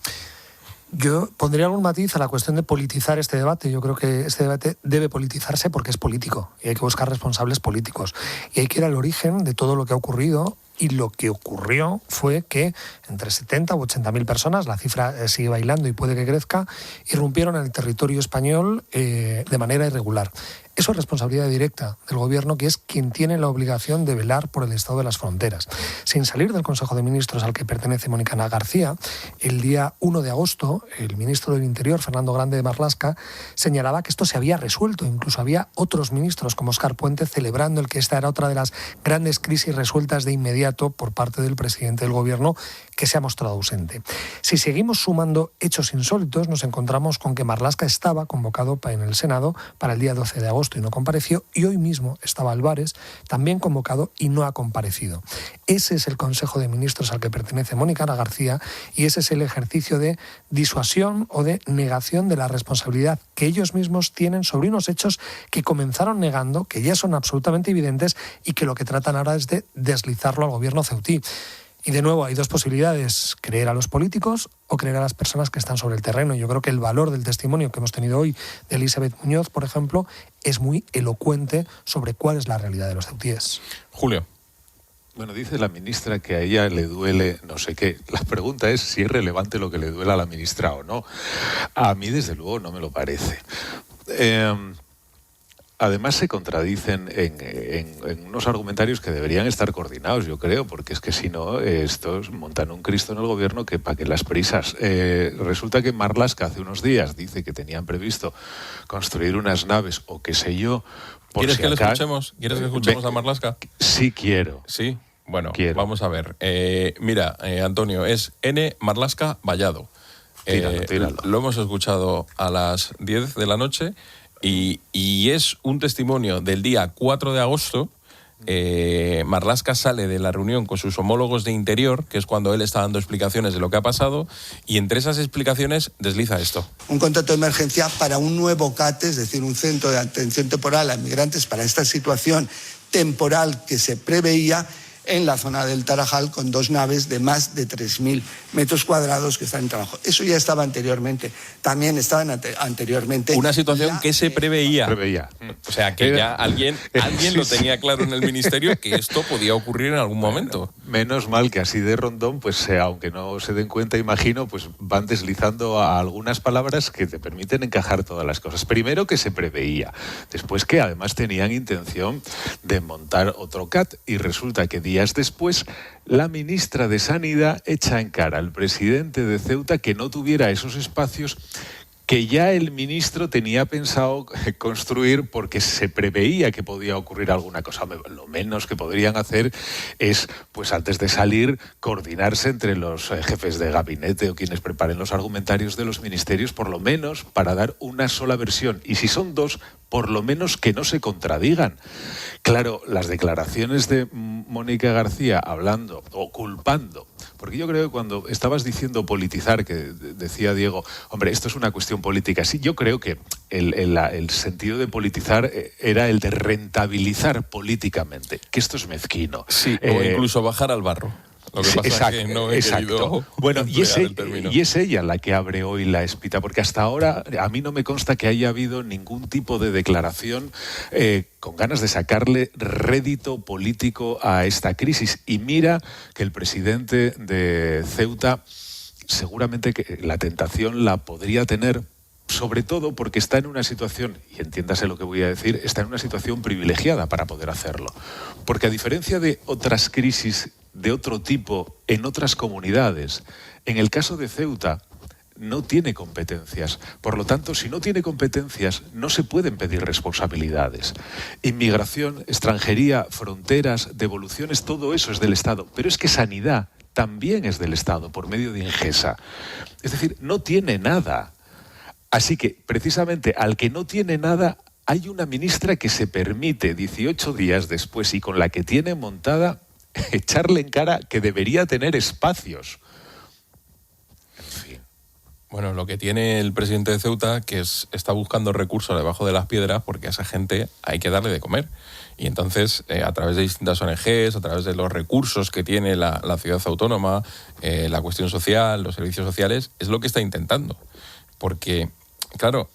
Yo pondría algún matiz a la cuestión de politizar este debate. Yo creo que este debate debe politizarse porque es político y hay que buscar responsables políticos. Y hay que ir al origen de todo lo que ha ocurrido. Y lo que ocurrió fue que entre 70 u 80.000 personas, la cifra sigue bailando y puede que crezca, irrumpieron en el territorio español de manera irregular. Eso es responsabilidad directa del gobierno, que es quien tiene la obligación de velar por el estado de las fronteras. Sin salir del Consejo de Ministros al que pertenece Mónica García, el día 1 de agosto, el ministro del Interior, Fernando Grande de Marlaska, señalaba que esto se había resuelto. Incluso había otros ministros, como Óscar Puente, celebrando el que esta era otra de las grandes crisis resueltas de inmediato por parte del presidente del gobierno, que se ha mostrado ausente. Si seguimos sumando hechos insólitos, nos encontramos con que Marlaska estaba convocado en el Senado para el día 12 de agosto y no compareció, y hoy mismo estaba Álvarez también convocado y no ha comparecido. Ese es el Consejo de Ministros al que pertenece Mónica García y ese es el ejercicio de disuasión o de negación de la responsabilidad que ellos mismos tienen sobre unos hechos que comenzaron negando, que ya son absolutamente evidentes y que lo que tratan ahora es de deslizarlo al gobierno ceutí. Y de nuevo hay dos posibilidades: creer a los políticos o creer a las personas que están sobre el terreno. Yo creo que el valor del testimonio que hemos tenido hoy de Elizabeth Muñoz, por ejemplo, es muy elocuente sobre cuál es la realidad de los ceutíes. Julio. Bueno, dice la ministra que a ella le duele no sé qué. La pregunta es si es relevante lo que le duele a la ministra o no. A mí, desde luego, no me lo parece. Además, se contradicen en unos argumentarios que deberían estar coordinados, yo creo, porque es que si no, estos montan un Cristo en el gobierno que para que las prisas. Resulta que Marlaska hace unos días dice que tenían previsto construir unas naves o qué sé yo. ¿Quieres que le escuchemos? ¿Quieres que escuchemos a Marlaska? Sí, quiero. Sí, bueno, vamos a ver. Mira, Antonio, es N. Marlaska Vallado. Tíralo. Lo hemos escuchado a las 10 de la noche. Y es un testimonio del día 4 de agosto. Marlaska sale de la reunión con sus homólogos de Interior, que es cuando él está dando explicaciones de lo que ha pasado, y entre esas explicaciones desliza esto. Un contrato de emergencia para un nuevo CATE, es decir, un centro de atención temporal a inmigrantes para esta situación temporal que se preveía en la zona del Tarajal, con 2 naves de más de 3.000 metros cuadrados que están en trabajo. Eso ya estaba anteriormente. También estaban anteriormente... Una situación que se preveía. O sea, que ya alguien lo tenía claro en el ministerio que esto podía ocurrir en algún momento. Menos mal que así de rondón, pues aunque no se den cuenta, imagino, pues van deslizando a algunas palabras que te permiten encajar todas las cosas. Primero, que se preveía. Después, que además tenían intención de montar otro CAT, y resulta que días después la ministra de Sanidad echa en cara al presidente de Ceuta que no tuviera esos espacios que ya el ministro tenía pensado construir porque se preveía que podía ocurrir alguna cosa. Lo menos que podrían hacer es, pues antes de salir, coordinarse entre los jefes de gabinete o quienes preparen los argumentarios de los ministerios, por lo menos para dar una sola versión. Y si son 2, por lo menos que no se contradigan. Claro, las declaraciones de Mónica García hablando o culpando, porque yo creo que cuando estabas diciendo politizar, que decía Diego, hombre, esto es una cuestión política. Sí, yo creo que el sentido de politizar era el de rentabilizar políticamente, que esto es mezquino. Sí, o incluso bajar al barro. Lo que pasa es que no he querido. Bueno, y es ella la que abre hoy la espita, porque hasta ahora a mí no me consta que haya habido ningún tipo de declaración con ganas de sacarle rédito político a esta crisis. Y mira que el presidente de Ceuta seguramente que la tentación la podría tener sobre todo porque está en una situación, y entiéndase lo que voy a decir, está en una situación privilegiada para poder hacerlo. Porque a diferencia de otras crisis de otro tipo en otras comunidades, en el caso de Ceuta no tiene competencias. Por lo tanto, si no tiene competencias, no se pueden pedir responsabilidades. Inmigración, extranjería, fronteras, devoluciones, todo eso es del Estado. Pero es que sanidad también es del Estado, por medio de Ingesa. Es decir, no tiene nada. Así que, precisamente, al que no tiene nada, hay una ministra que se permite 18 días después y con la que tiene montada echarle en cara que debería tener espacios. Bueno, lo que tiene el presidente de Ceuta, que está buscando recursos debajo de las piedras porque a esa gente hay que darle de comer. Y entonces, a través de distintas ONGs, a través de los recursos que tiene la ciudad autónoma, la cuestión social, los servicios sociales, es lo que está intentando. Porque, claro,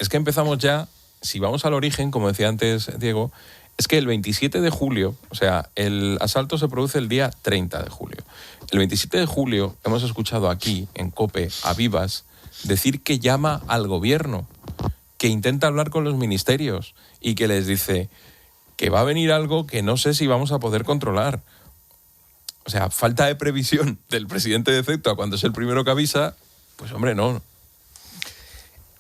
es que empezamos ya, si vamos al origen, como decía antes Diego, es que el 27 de julio, o sea, el asalto se produce el día 30 de julio. El 27 de julio hemos escuchado aquí, en COPE, a Vivas, decir que llama al gobierno, que intenta hablar con los ministerios y que les dice que va a venir algo que no sé si vamos a poder controlar. O sea, falta de previsión del presidente de Ceuta cuando es el primero que avisa, pues hombre, no.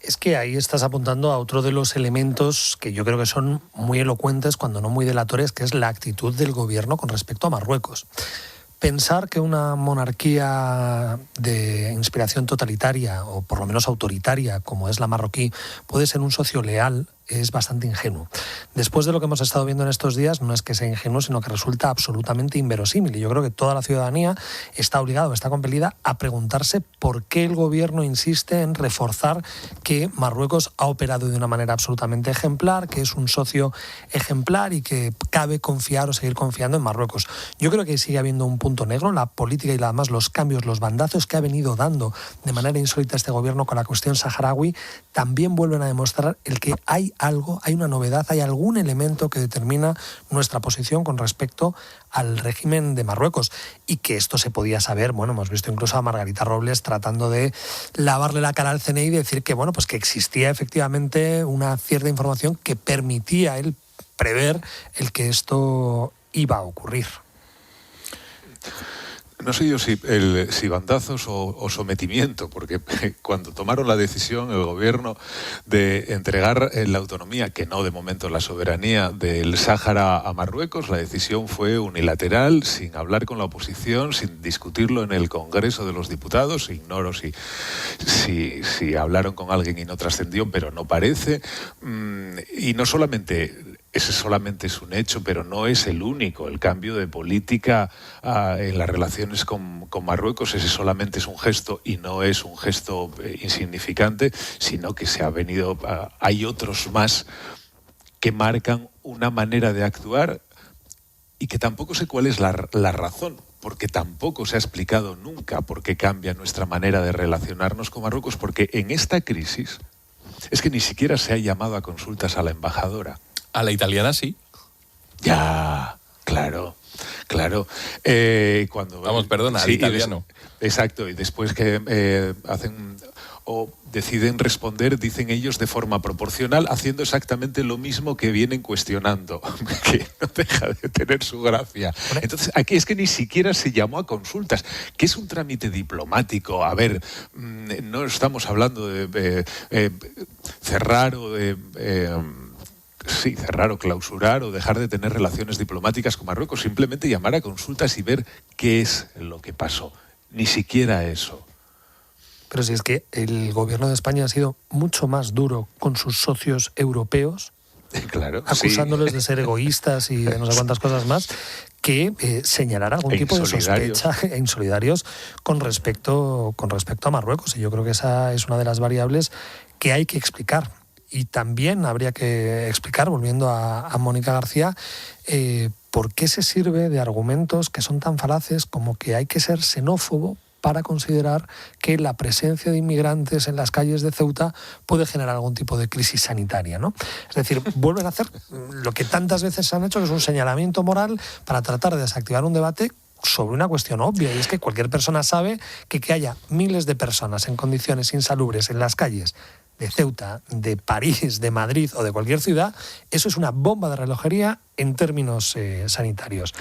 Es que ahí estás apuntando a otro de los elementos que yo creo que son muy elocuentes, cuando no muy delatores, que es la actitud del gobierno con respecto a Marruecos. Pensar que una monarquía de inspiración totalitaria, o por lo menos autoritaria, como es la marroquí, puede ser un socio leal, es bastante ingenuo. Después de lo que hemos estado viendo en estos días, no es que sea ingenuo, sino que resulta absolutamente inverosímil. Y yo creo que toda la ciudadanía está obligada, está compelida a preguntarse por qué el gobierno insiste en reforzar que Marruecos ha operado de una manera absolutamente ejemplar, que es un socio ejemplar y que cabe confiar o seguir confiando en Marruecos. Yo creo que sigue habiendo un punto negro, la política y además los cambios, los bandazos que ha venido dando de manera insólita este gobierno con la cuestión saharaui, también vuelven a demostrar el que hay algo, hay una novedad, hay algún elemento que determina nuestra posición con respecto al régimen de Marruecos, y que esto se podía saber. Bueno, hemos visto incluso a Margarita Robles tratando de lavarle la cara al CNI y decir que, bueno, pues que existía efectivamente una cierta información que permitía él prever el que esto iba a ocurrir. No sé yo si bandazos o sometimiento, porque cuando tomaron la decisión el gobierno de entregar la autonomía, que no de momento la soberanía, del Sáhara a Marruecos, la decisión fue unilateral, sin hablar con la oposición, sin discutirlo en el Congreso de los Diputados. Ignoro si hablaron con alguien y no trascendió, pero no parece. Y no solamente... Ese solamente es un hecho, pero no es el único. El cambio de política en las relaciones con Marruecos, ese solamente es un gesto, y no es un gesto insignificante, sino que se ha venido... hay otros más que marcan una manera de actuar y que tampoco sé cuál es la razón, porque tampoco se ha explicado nunca por qué cambia nuestra manera de relacionarnos con Marruecos, porque en esta crisis es que ni siquiera se ha llamado a consultas a la embajadora. A la italiana sí. Ya, claro. Vamos, perdona, al italiano. Exacto, y después que hacen o deciden responder, dicen ellos, de forma proporcional, haciendo exactamente lo mismo que vienen cuestionando, que no deja de tener su gracia. Entonces, aquí es que ni siquiera se llamó a consultas, que es un trámite diplomático. A ver, no estamos hablando de cerrar o de... cerrar o clausurar o dejar de tener relaciones diplomáticas con Marruecos, simplemente llamar a consultas y ver qué es lo que pasó. Ni siquiera eso. Pero si es que el gobierno de España ha sido mucho más duro con sus socios europeos, claro, acusándoles de ser egoístas y de no sé cuántas cosas más, que señalar algún tipo de sospecha e insolidarios con respecto a Marruecos. Y yo creo que esa es una de las variables que hay que explicar. Y también habría que explicar, volviendo a Mónica García, por qué se sirve de argumentos que son tan falaces como que hay que ser xenófobo para considerar que la presencia de inmigrantes en las calles de Ceuta puede generar algún tipo de crisis sanitaria, ¿no? Es decir, vuelven a hacer lo que tantas veces se han hecho, que es un señalamiento moral para tratar de desactivar un debate sobre una cuestión obvia, y es que cualquier persona sabe que haya miles de personas en condiciones insalubres en las calles de Ceuta, de París, de Madrid o de cualquier ciudad, eso es una bomba de relojería en términos sanitarios.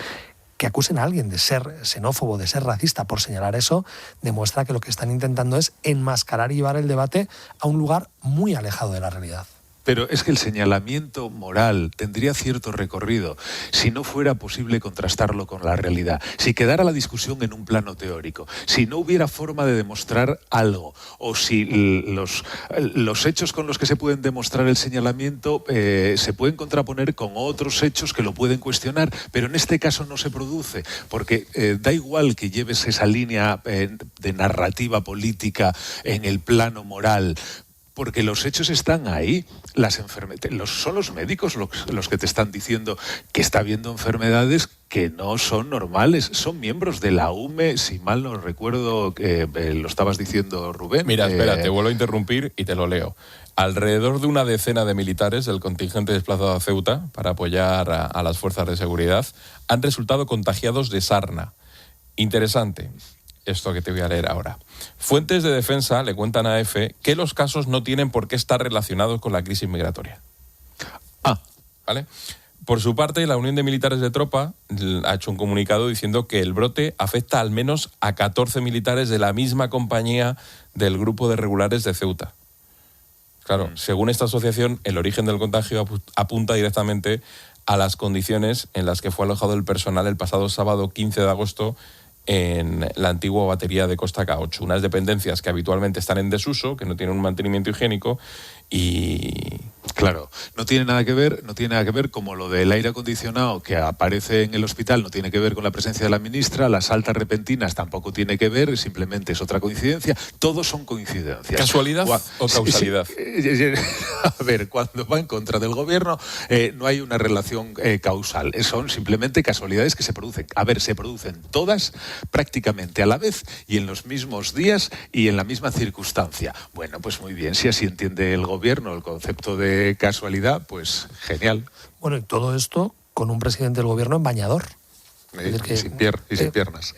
Que acusen a alguien de ser xenófobo, de ser racista por señalar eso, demuestra que lo que están intentando es enmascarar y llevar el debate a un lugar muy alejado de la realidad. Pero es que el señalamiento moral tendría cierto recorrido si no fuera posible contrastarlo con la realidad, si quedara la discusión en un plano teórico, si no hubiera forma de demostrar algo, o si los hechos con los que se pueden demostrar el señalamiento se pueden contraponer con otros hechos que lo pueden cuestionar, pero en este caso no se produce, porque da igual que lleves esa línea de narrativa política en el plano moral, porque los hechos están ahí. Son los médicos los que te están diciendo que está habiendo enfermedades que no son normales. Son miembros de la UME, si mal no recuerdo, lo estabas diciendo, Rubén. Mira, espera, te vuelvo a interrumpir y te lo leo. Alrededor de una decena de militares del contingente desplazado a Ceuta para apoyar a las fuerzas de seguridad han resultado contagiados de sarna. Interesante esto que te voy a leer ahora. Fuentes de defensa le cuentan a EFE que los casos no tienen por qué estar relacionados con la crisis migratoria. ¿Vale? Por su parte, la Unión de Militares de Tropa ha hecho un comunicado diciendo que el brote afecta al menos a 14 militares de la misma compañía del grupo de regulares de Ceuta. Claro, según esta asociación, el origen del contagio apunta directamente a las condiciones en las que fue alojado el personal el pasado sábado 15 de agosto en la antigua batería de Costa K8, unas dependencias que habitualmente están en desuso, que no tienen un mantenimiento higiénico y... Claro, no tiene nada que ver como lo del aire acondicionado que aparece en el hospital, no tiene que ver con la presencia de la ministra, las altas repentinas tampoco tiene que ver, simplemente es otra coincidencia, todos son coincidencias. ¿Casualidad o causalidad? A ver, cuando va en contra del gobierno no hay una relación causal, son simplemente casualidades que se producen. A ver, se producen todas prácticamente a la vez y en los mismos días y en la misma circunstancia. Bueno, pues muy bien, si así entiende el gobierno el concepto de casualidad, pues genial. Bueno, y todo esto con un presidente del gobierno en bañador. Sin piernas.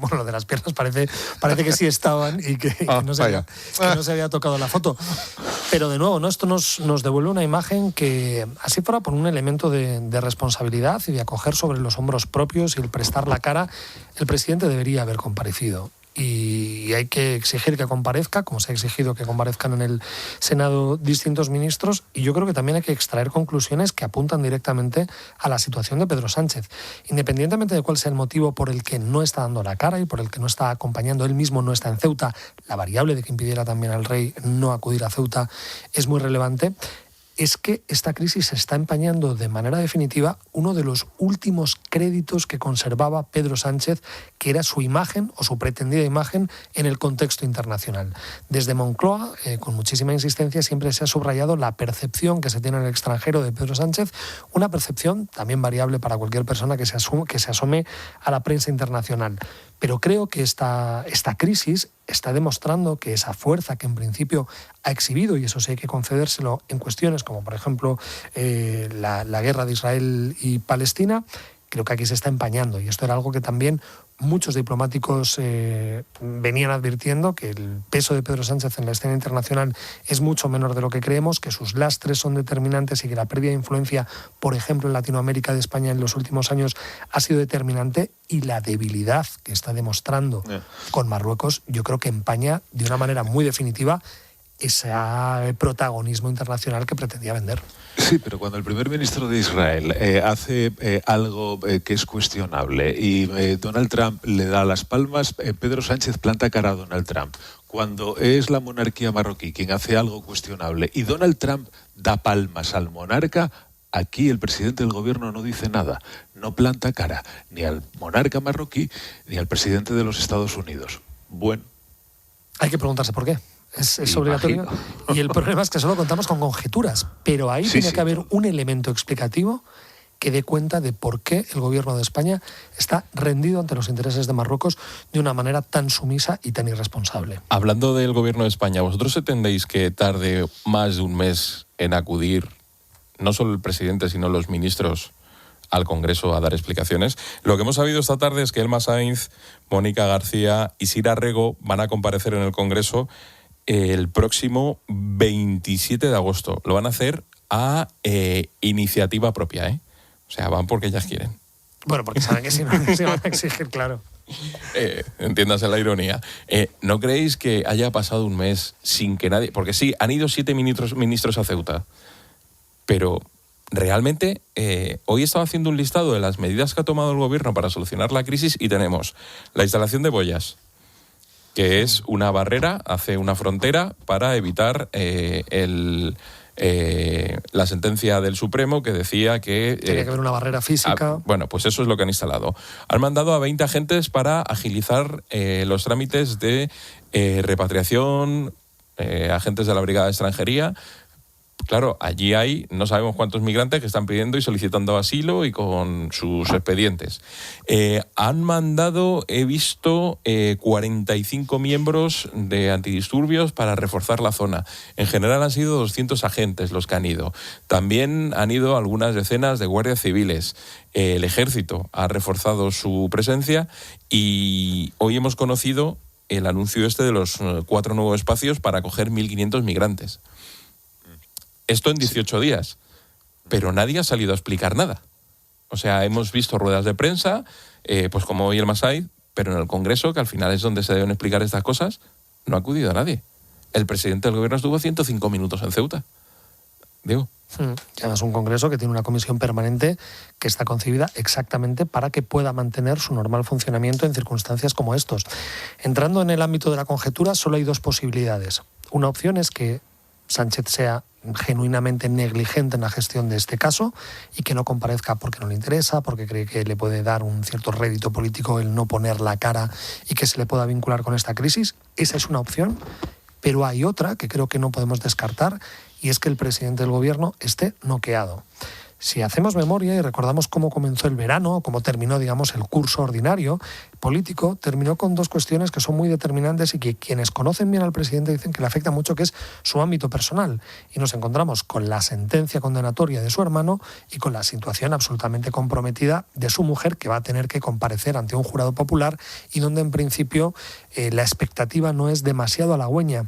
Bueno, lo de las piernas parece que sí estaban y que no se había tocado la foto. Pero de nuevo, ¿no? Esto nos devuelve una imagen que, así fuera por un elemento de responsabilidad y de acoger sobre los hombros propios y el prestar la cara, el presidente debería haber comparecido. Y hay que exigir que comparezca, como se ha exigido que comparezcan en el Senado distintos ministros, y yo creo que también hay que extraer conclusiones que apuntan directamente a la situación de Pedro Sánchez. Independientemente de cuál sea el motivo por el que no está dando la cara y por el que no está acompañando, él mismo no está en Ceuta, la variable de que impidiera también al rey no acudir a Ceuta es muy relevante. Es que esta crisis está empañando de manera definitiva uno de los últimos créditos que conservaba Pedro Sánchez, que era su imagen o su pretendida imagen en el contexto internacional. Desde Moncloa, con muchísima insistencia, siempre se ha subrayado la percepción que se tiene en el extranjero de Pedro Sánchez, una percepción también variable para cualquier persona que se asome a la prensa internacional. Pero creo que esta crisis está demostrando que esa fuerza que en principio ha exhibido, y eso sí hay que concedérselo en cuestiones como por ejemplo la guerra de Israel y Palestina, creo que aquí se está empañando. Y esto era algo que también muchos diplomáticos venían advirtiendo, que el peso de Pedro Sánchez en la escena internacional es mucho menor de lo que creemos, que sus lastres son determinantes y que la pérdida de influencia, por ejemplo, en Latinoamérica de España en los últimos años ha sido determinante, y la debilidad que está demostrando con Marruecos yo creo que empaña de una manera muy definitiva ese protagonismo internacional que pretendía vender. Sí, pero cuando el primer ministro de Israel hace algo que es cuestionable y Donald Trump le da las palmas, Pedro Sánchez planta cara a Donald Trump. Cuando es la monarquía marroquí quien hace algo cuestionable y Donald Trump da palmas al monarca, aquí el presidente del gobierno no dice nada, no planta cara ni al monarca marroquí ni al presidente de los Estados Unidos. Bueno. Hay que preguntarse por qué. Es obligatorio. Y el problema es que solo contamos con conjeturas, pero ahí tiene que haber un elemento explicativo que dé cuenta de por qué el gobierno de España está rendido ante los intereses de Marruecos de una manera tan sumisa y tan irresponsable. Hablando del gobierno de España, ¿vosotros entendéis que tarde más de un mes en acudir no solo el presidente, sino los ministros al Congreso a dar explicaciones? Lo que hemos sabido esta tarde es que Elma Sainz, Mónica García y Sira Rego van a comparecer en el Congreso el próximo 27 de agosto. Lo van a hacer a iniciativa propia, ¿eh? O sea, van porque ellas quieren. Bueno, porque saben que si no se van a exigir, claro. Entiéndase la ironía. ¿No creéis que haya pasado un mes sin que nadie... Porque sí, han ido 7 ministros a Ceuta, pero realmente hoy estaba haciendo un listado de las medidas que ha tomado el gobierno para solucionar la crisis y tenemos la instalación de boyas, que es una barrera, hace una frontera para evitar la sentencia del Supremo que decía que... Tiene que haber una barrera física. Bueno, pues eso es lo que han instalado. Han mandado a 20 agentes para agilizar los trámites de repatriación, agentes de la Brigada de Extranjería. Claro, allí hay no sabemos cuántos migrantes que están pidiendo y solicitando asilo y con sus expedientes. Han mandado, he visto, 45 miembros de antidisturbios para reforzar la zona. En general han sido 200 agentes los que han ido. También han ido algunas decenas de guardias civiles. El ejército ha reforzado su presencia y hoy hemos conocido el anuncio de los 4 nuevos espacios para acoger 1.500 migrantes. Esto en 18 días, pero nadie ha salido a explicar nada. O sea, hemos visto ruedas de prensa, pues como hoy el Masai, pero en el Congreso, que al final es donde se deben explicar estas cosas, no ha acudido a nadie. El presidente del gobierno estuvo 105 minutos en Ceuta. Digo. Y además un Congreso que tiene una comisión permanente que está concebida exactamente para que pueda mantener su normal funcionamiento en circunstancias como estos. Entrando en el ámbito de la conjetura, solo hay 2 posibilidades. Una opción es que Sánchez sea genuinamente negligente en la gestión de este caso y que no comparezca porque no le interesa, porque cree que le puede dar un cierto rédito político el no poner la cara y que se le pueda vincular con esta crisis. Esa es una opción, pero hay otra que creo que no podemos descartar y es que el presidente del gobierno esté noqueado. Si hacemos memoria y recordamos cómo comenzó el verano, cómo terminó, digamos, el curso ordinario político, terminó con 2 cuestiones que son muy determinantes y que quienes conocen bien al presidente dicen que le afecta mucho, que es su ámbito personal. Y nos encontramos con la sentencia condenatoria de su hermano y con la situación absolutamente comprometida de su mujer, que va a tener que comparecer ante un jurado popular y donde en principio la expectativa no es demasiado halagüeña.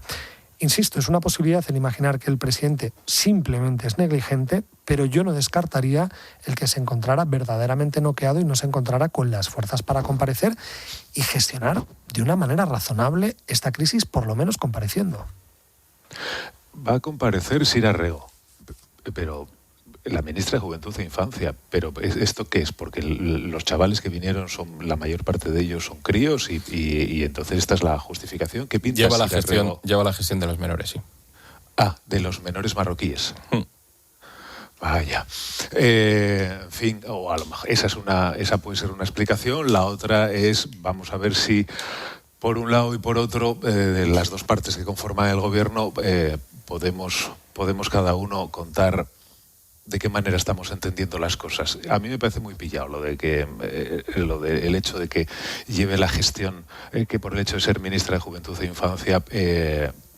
Insisto, es una posibilidad el imaginar que el presidente simplemente es negligente, pero yo no descartaría el que se encontrara verdaderamente noqueado y no se encontrara con las fuerzas para comparecer y gestionar de una manera razonable esta crisis, por lo menos compareciendo. Va a comparecer Sira Rego, pero la ministra de Juventud e Infancia. ¿Pero esto qué es? Porque los chavales que vinieron, la mayor parte de ellos son críos y entonces esta es la justificación. ¿Qué pinta lleva la gestión de los menores, sí. Ah, de los menores marroquíes. Vaya. En fin, o a lo mejor esa puede ser una explicación. La otra es, vamos a ver si por un lado y por otro, de las 2 partes que conforman el gobierno, podemos cada uno contar de qué manera estamos entendiendo las cosas. A mí me parece muy pillado lo de que el hecho de que lleve la gestión, que por el hecho de ser ministra de Juventud e Infancia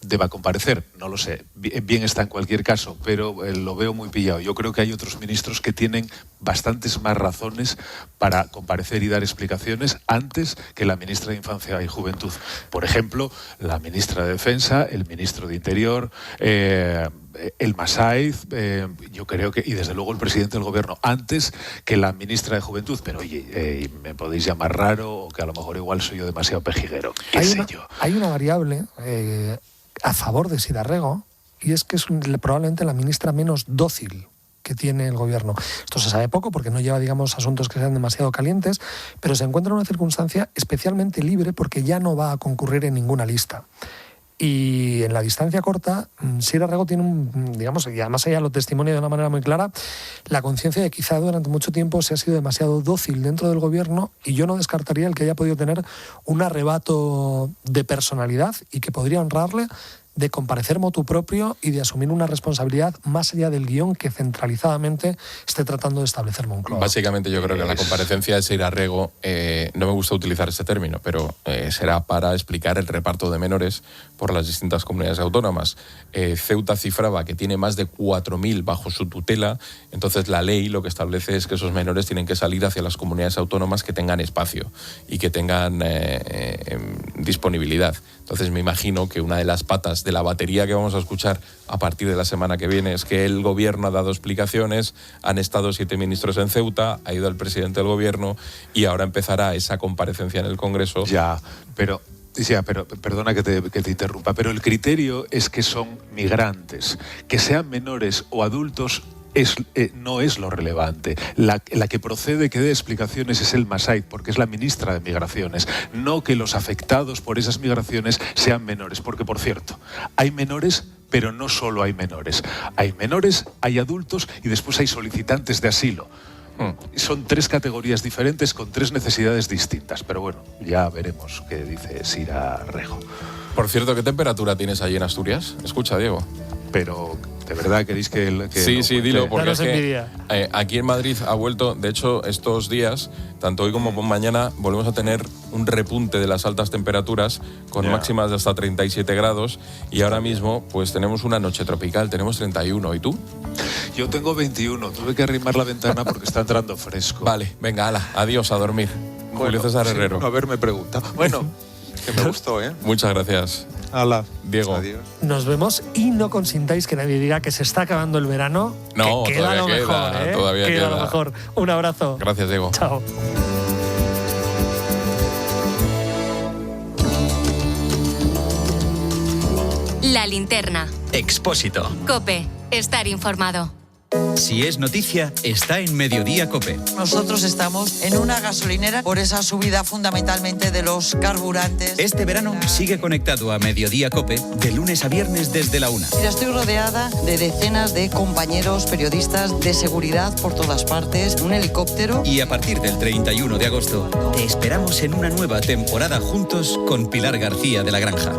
deba comparecer. No lo sé. Bien está en cualquier caso, pero lo veo muy pillado. Yo creo que hay otros ministros que tienen bastantes más razones para comparecer y dar explicaciones antes que la ministra de Infancia y Juventud. Por ejemplo, la ministra de Defensa, el ministro de Interior, el Masaiz, yo creo que, y desde luego el presidente del gobierno, antes que la ministra de Juventud. Pero oye, me podéis llamar raro o que a lo mejor igual soy yo demasiado pejiguero. Hay una variable a favor de Sira Rego y es que es probablemente la ministra menos dócil que tiene el gobierno. Esto se sabe poco porque no lleva, digamos, asuntos que sean demasiado calientes, pero se encuentra en una circunstancia especialmente libre porque ya no va a concurrir en ninguna lista. Y en la distancia corta, Sira Rego tiene digamos, y además ella lo testimonia de una manera muy clara, la conciencia de que quizá durante mucho tiempo se ha sido demasiado dócil dentro del gobierno y yo no descartaría el que haya podido tener un arrebato de personalidad y que podría honrarle de comparecer motu propio y de asumir una responsabilidad más allá del guión que centralizadamente esté tratando de establecer Moncloa. Básicamente yo creo que la comparecencia de Sira Rego, no me gusta utilizar este término, pero será para explicar el reparto de menores por las distintas comunidades autónomas. Ceuta cifraba que tiene más de 4.000 bajo su tutela, entonces la ley lo que establece es que esos menores tienen que salir hacia las comunidades autónomas que tengan espacio y que tengan disponibilidad. Entonces me imagino que una de las patas de la batería que vamos a escuchar a partir de la semana que viene. Es que el gobierno ha dado explicaciones, han estado 7 ministros en Ceuta, ha ido el presidente del gobierno y ahora empezará esa comparecencia en el Congreso. Pero perdona que te interrumpa, pero el criterio es que son migrantes, que sean menores o adultos. No es lo relevante. La que procede que dé explicaciones es el Massaid, porque es la ministra de Migraciones, no que los afectados por esas migraciones sean menores, porque por cierto, hay menores, pero no solo hay menores. Hay menores, hay adultos y después hay solicitantes de asilo. Son 3 categorías diferentes con 3 necesidades distintas, pero bueno, ya veremos qué dice Sira Rejo. Por cierto, ¿qué temperatura tienes allí en Asturias? Escucha, Diego. Pero ¿de verdad queréis que Sí, dilo, porque es que aquí en Madrid ha vuelto, de hecho, estos días, tanto hoy como mañana, volvemos a tener un repunte de las altas temperaturas con máximas de hasta 37 grados y ahora mismo pues tenemos una noche tropical, tenemos 31. ¿Y tú? Yo tengo 21, tuve que arrimar la ventana porque está entrando fresco. Vale, venga, ala, adiós, a dormir. Julio César Herrero. No haberme preguntado. Bueno, que me gustó, ¿eh? Muchas gracias. Hala. Diego. Adiós. Nos vemos y no consintáis que nadie diga que se está acabando el verano. No, que queda lo mejor, todavía queda lo mejor. Un abrazo. Gracias, Diego. Chao. La linterna. Expósito. COPE. Estar informado. Si es noticia, está en Mediodía COPE. Nosotros estamos en una gasolinera por esa subida fundamentalmente de los carburantes. Este verano sigue conectado a Mediodía COPE de lunes a viernes desde la 1. Mira, estoy rodeada de decenas de compañeros periodistas de seguridad por todas partes, un helicóptero. Y a partir del 31 de agosto, te esperamos en una nueva temporada juntos con Pilar García de la Granja.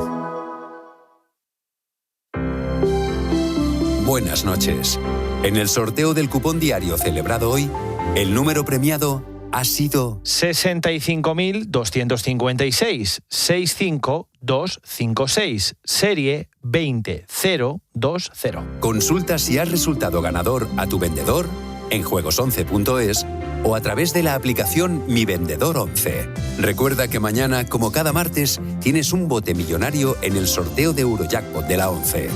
Buenas noches. En el sorteo del cupón diario celebrado hoy, el número premiado ha sido 65.256, 65256, serie 20020. Consulta si has resultado ganador a tu vendedor en juegos11.es o a través de la aplicación Mi Vendedor 11. Recuerda que mañana, como cada martes, tienes un bote millonario en el sorteo de Eurojackpot de la 11.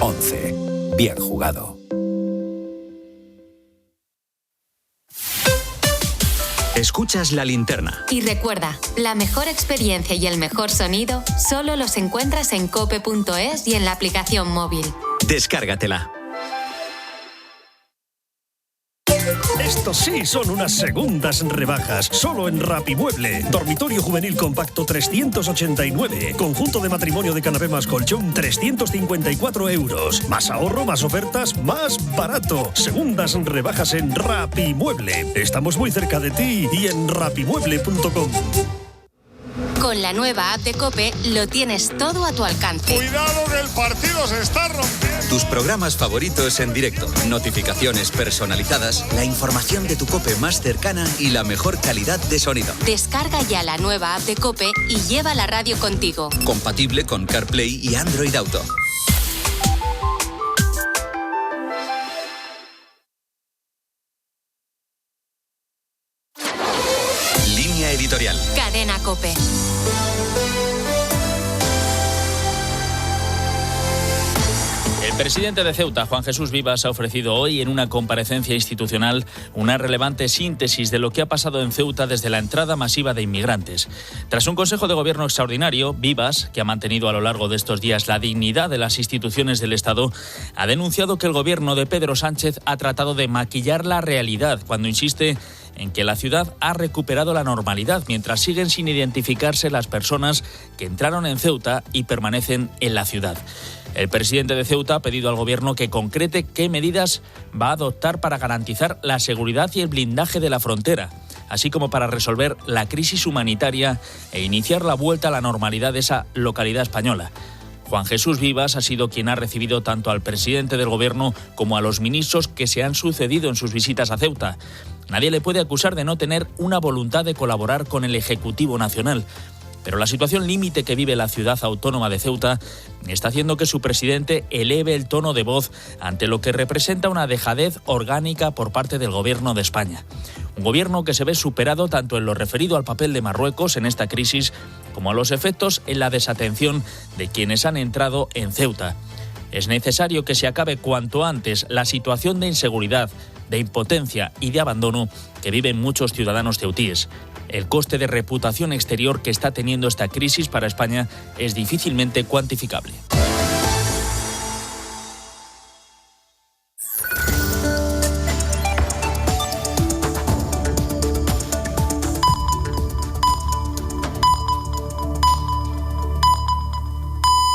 11. Bien jugado. Escuchas La Linterna. Y recuerda, la mejor experiencia y el mejor sonido solo los encuentras en cope.es y en la aplicación móvil. Descárgatela. Estos sí son unas segundas rebajas, solo en Rapimueble. Dormitorio juvenil compacto 389. Conjunto de matrimonio de canapé más colchón 354 euros. Más ahorro, más ofertas, más barato. Segundas rebajas en Rapimueble. Estamos muy cerca de ti y en rapimueble.com. Con la nueva app de COPE lo tienes todo a tu alcance. ¡Cuidado que el partido se está rompiendo! Tus programas favoritos en directo, notificaciones personalizadas, la información de tu COPE más cercana y la mejor calidad de sonido. Descarga ya la nueva app de COPE y lleva la radio contigo. Compatible con CarPlay y Android Auto. Línea editorial. Cadena COPE. El presidente de Ceuta, Juan Jesús Vivas, ha ofrecido hoy en una comparecencia institucional una relevante síntesis de lo que ha pasado en Ceuta desde la entrada masiva de inmigrantes. Tras un Consejo de Gobierno extraordinario, Vivas, que ha mantenido a lo largo de estos días la dignidad de las instituciones del Estado, ha denunciado que el gobierno de Pedro Sánchez ha tratado de maquillar la realidad cuando insiste en que la ciudad ha recuperado la normalidad mientras siguen sin identificarse las personas que entraron en Ceuta y permanecen en la ciudad. El presidente de Ceuta ha pedido al gobierno que concrete qué medidas va a adoptar para garantizar la seguridad y el blindaje de la frontera, así como para resolver la crisis humanitaria e iniciar la vuelta a la normalidad de esa localidad española. Juan Jesús Vivas ha sido quien ha recibido tanto al presidente del gobierno como a los ministros que se han sucedido en sus visitas a Ceuta. Nadie le puede acusar de no tener una voluntad de colaborar con el Ejecutivo Nacional. Pero la situación límite que vive la ciudad autónoma de Ceuta está haciendo que su presidente eleve el tono de voz ante lo que representa una dejadez orgánica por parte del Gobierno de España. Un gobierno que se ve superado tanto en lo referido al papel de Marruecos en esta crisis como a los efectos en la desatención de quienes han entrado en Ceuta. Es necesario que se acabe cuanto antes la situación de inseguridad, de impotencia y de abandono que viven muchos ciudadanos ceutíes. El coste de reputación exterior que está teniendo esta crisis para España es difícilmente cuantificable.